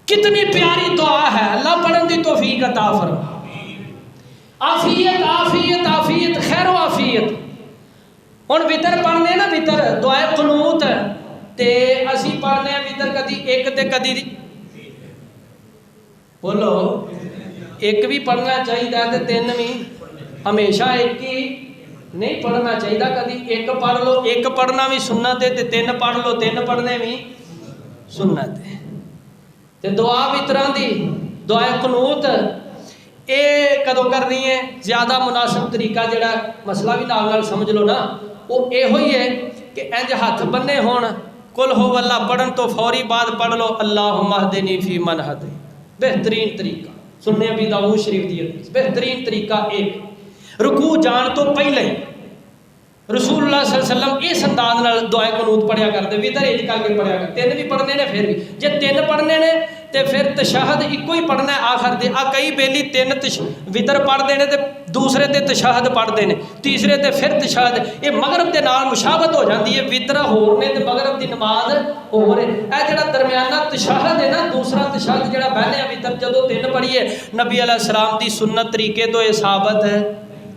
S1: کتنی پیاری دعا ہے، اللہ پڑھن دی توفیق عطا فرما۔ عافیت عافیت عافیت خیر و عافیت۔ ہن وتر پڑھنے نا، وتر دعائے قنوت تے اسی پڑھنے وتر کدی ایک تے کدی بولو ایک بھی پڑھنا چاہیے تے تین بھی، ہمیشہ ایک ہی نہیں پڑھنا چاہیے، کدی ایک پڑھ لو، ایک پڑھنا بھی سنت ہے تے تین پڑھ لو، تین پڑھنے بھی سنت ہے۔ تے دعا وتراں دی دعائے قنوت اے کدو کرنی ہے؟ زیادہ مناسب طریقہ جڑا مسئلہ بھی نال سمجھ لو نا، وہ اے ہوئی ہے کہ انج ہاتھ بننے ہون، قل ہو اللہ پڑھن تو فوری بعد پڑھ لو اللہم اہدنی فی من ہدیت۔ بہترین طریقہ سنن ابی داؤد شریف دی حدیث، بہترین طریقہ ایک رکوع جان تو پہلے رسول اللہ صلی اللہ علیہ وسلم اس انداز نال دعائے قنوت پڑھیا کرتے، وتر اج کر کے پڑھیا کرتے، تین بھی پڑھنے نے، پھر بھی جے تین پڑھنے نے تے پھر تشہد ایکو ہی پڑھنا ہے آخر دے، کئی بیلی تین وتر پڑھتے ہیں تے دوسرے تے تشہد پڑھتے ہیں، تیسرے تے پھر تشہد، یہ مغرب دے نال مشابہت ہو جاتی ہے، وتر ہور نے تے مغرب دی نماز ہور ہے۔ اے جڑا درمیانہ تشہد ہے نا، دوسرا تشہد جڑا بہنے وتر جدوں تین پڑھیے، نبی علیہ السلام دی سنت طریقے تو یہ ثابت ہے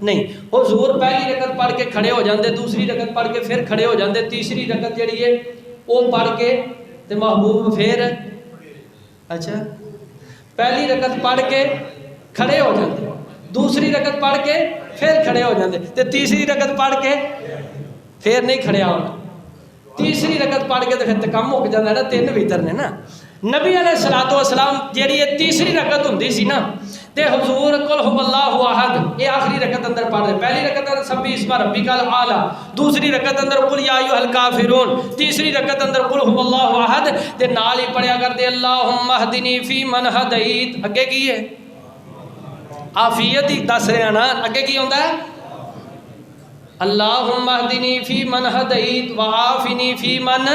S1: نہیں، حضور پہلی رکعت پڑھ کے کھڑے ہو جاندے، دوسری رکعت پڑھ کے پھر کھڑے ہو جاندے، تیسری رکعت جڑی ہے وہ پڑھ کے تے محبوب پھر اچھا پہلی رکعت پڑھ کے کھڑے ہو جاندے، دوسری رکعت پڑھ کے پھر کھڑے ہو جاندے، تے تیسری رکعت پڑھ کے پھر نہیں کھڑے ہونا، تیسری رکعت پڑھ کے تے پھر کم ہو جاتا ہے نا، تین وتر نے نا۔ نبی علیہ الصلوۃ والسلام جیڑی یہ تیسری رکعت ہوندی سی نا تے حضور قل هو اللہ احد، یہ آخری رکعت اندر پڑھ دے، پہلی رکعت اندر سبح اسم ربک الاعلی، دوسری رکعت اندر قل یا ایھا الکافرون، تیسری رکعت اندر قل هو اللہ احد تے نال ہی پڑھیا کر دے اللہم اہدنی فی من ہدیت۔ اگے کی ہے؟ عافیت ہی دس رہے نا، اگے کی ہوندا ہے؟ اللہم اہدنی فی من ہدیت وعافنی فی من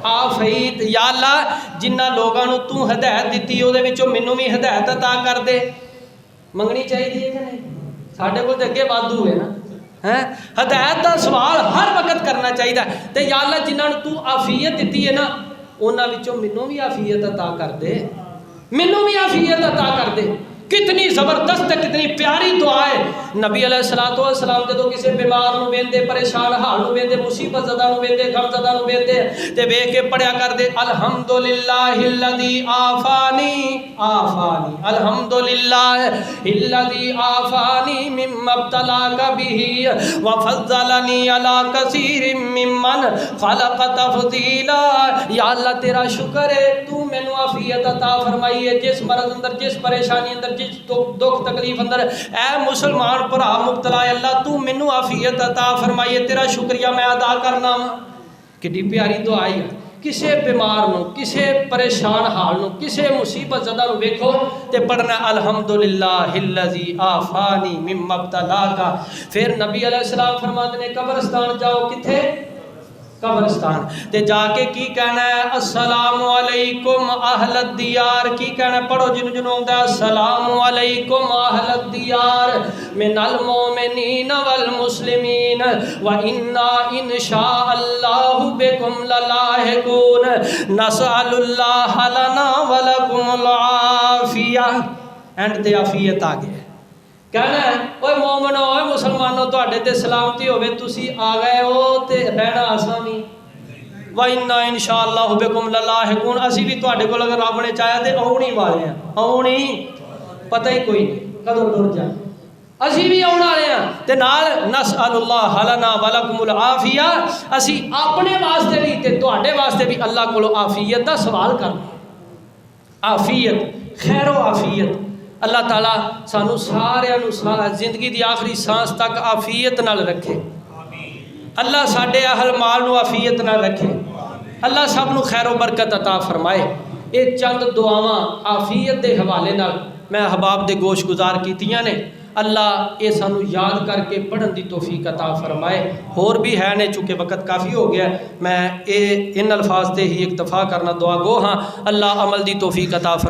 S1: آفیت، یا اللہ جنہ لوگوں تو ہدایت دیتی وہ مینوں بھی ہدایت عطا کر دے. منگنی چاہیے کہ نہیں؟ ساڈے کول تے اگے وادو ہے نا. ہدایت کا سوال ہر وقت کرنا چاہیے. تے یا اللہ جنہاں تو عافیت دیتی ہے نا انہاں وچوں مینوں بھی عافیت عطا کر دے، مینوں بھی عافیت عطا کر دے. کتنی زبردست کتنی پیاری دعا ہے. نبی علیہ الصلوۃ والسلام جدوں کسی بیمار نو ویندے، پریشان حال نو ویندے، مصیبت زدہ نو ویندے، غم زدہ نو ویندے تے ویکھ کے پڑھیا کر دے الحمدللہ الذی عافانی عافانی، الحمدللہ الذی عافانی مما ابتلاک بہ وفضلنی علی کثیر ممن خلق تفضیلا. یا اللہ تیرا شکر ہے تو مینوں عافیت عطا فرمائی ہے جس مرض اندر، جس پریشانی اندر، جس دکھ تکلیف اندر اے مسلمان بھرا مبتلا ہے، اللہ تو مینوں عافیت عطا فرمائیے، تیرا شکریہ میں ادا کرنا. کتنی پیاری دعا ہے. کسے بیمار نو، کسے پریشان حال نو، کسے مصیبت زدہ نو ویکھو تے پڑھنا الحمدللہ الذی عافانی مما ابتلاک. پھر نبی علیہ السلام فرماتے ہیں قبرستان جاؤ. کتھے؟ قبرستان. تے جا کے کی کہنا ہے السلام علیکم اہل الدیار. کی کہنا ہے؟ پڑھو جنوں جنوں آتا ہے السلام علیکم اہل الدیار من المؤمنین والمسلمین وإنا انشاء اللہ بکم للاحقون نسأل اللہ لنا ولکم العافیہ. اینڈ تے عافیت آ گئے. کہنا ہے اوے مومنو، اوے مسلمانوں تواڈے تے سلامتی ہوے، تسی آ گئے ہو تے رہنا آسان نہیں. وَإِنَّا إِنشَاءَ اللَّهُ بِكُمْ لَلَاحِقُونَ. اسی بھی تواڈے کول اگر رب نے چاہیا تے آؤن ہی والے ہیں. آؤن ہی پتہ ہی کوئی نہیں کدوں ٹر جائے. اسی بھی آؤن والے ہیں تے نال نسأل اللہ لنا ولکم العافیہ. اسی اپنے واسطے بھی تے تواڈے واسطے بھی اللہ کولوں عافیت دا سوال کرنا. عافیت، خیر و عافیت. اللہ تعالیٰ سانو سارے زندگی دی آخری سانس تک عافیت نال رکھے. اللہ ساڈے اہل مال نو عافیت نال رکھے. اللہ سب نو خیر و برکت عطا فرمائے. یہ چند دعاواں عافیت دے حوالے نال میں احباب دے گوش گزار کیتیاں نے. اللہ یہ سانو یاد کر کے پڑھن دی توفیق عطا فرمائے. اور بھی ہے نے چونکہ وقت کافی ہو گیا میں ان الفاظ تے ہی اکتفا کرنا دعا گو ہاں. اللہ عمل دی توفیق عطا فرمائے.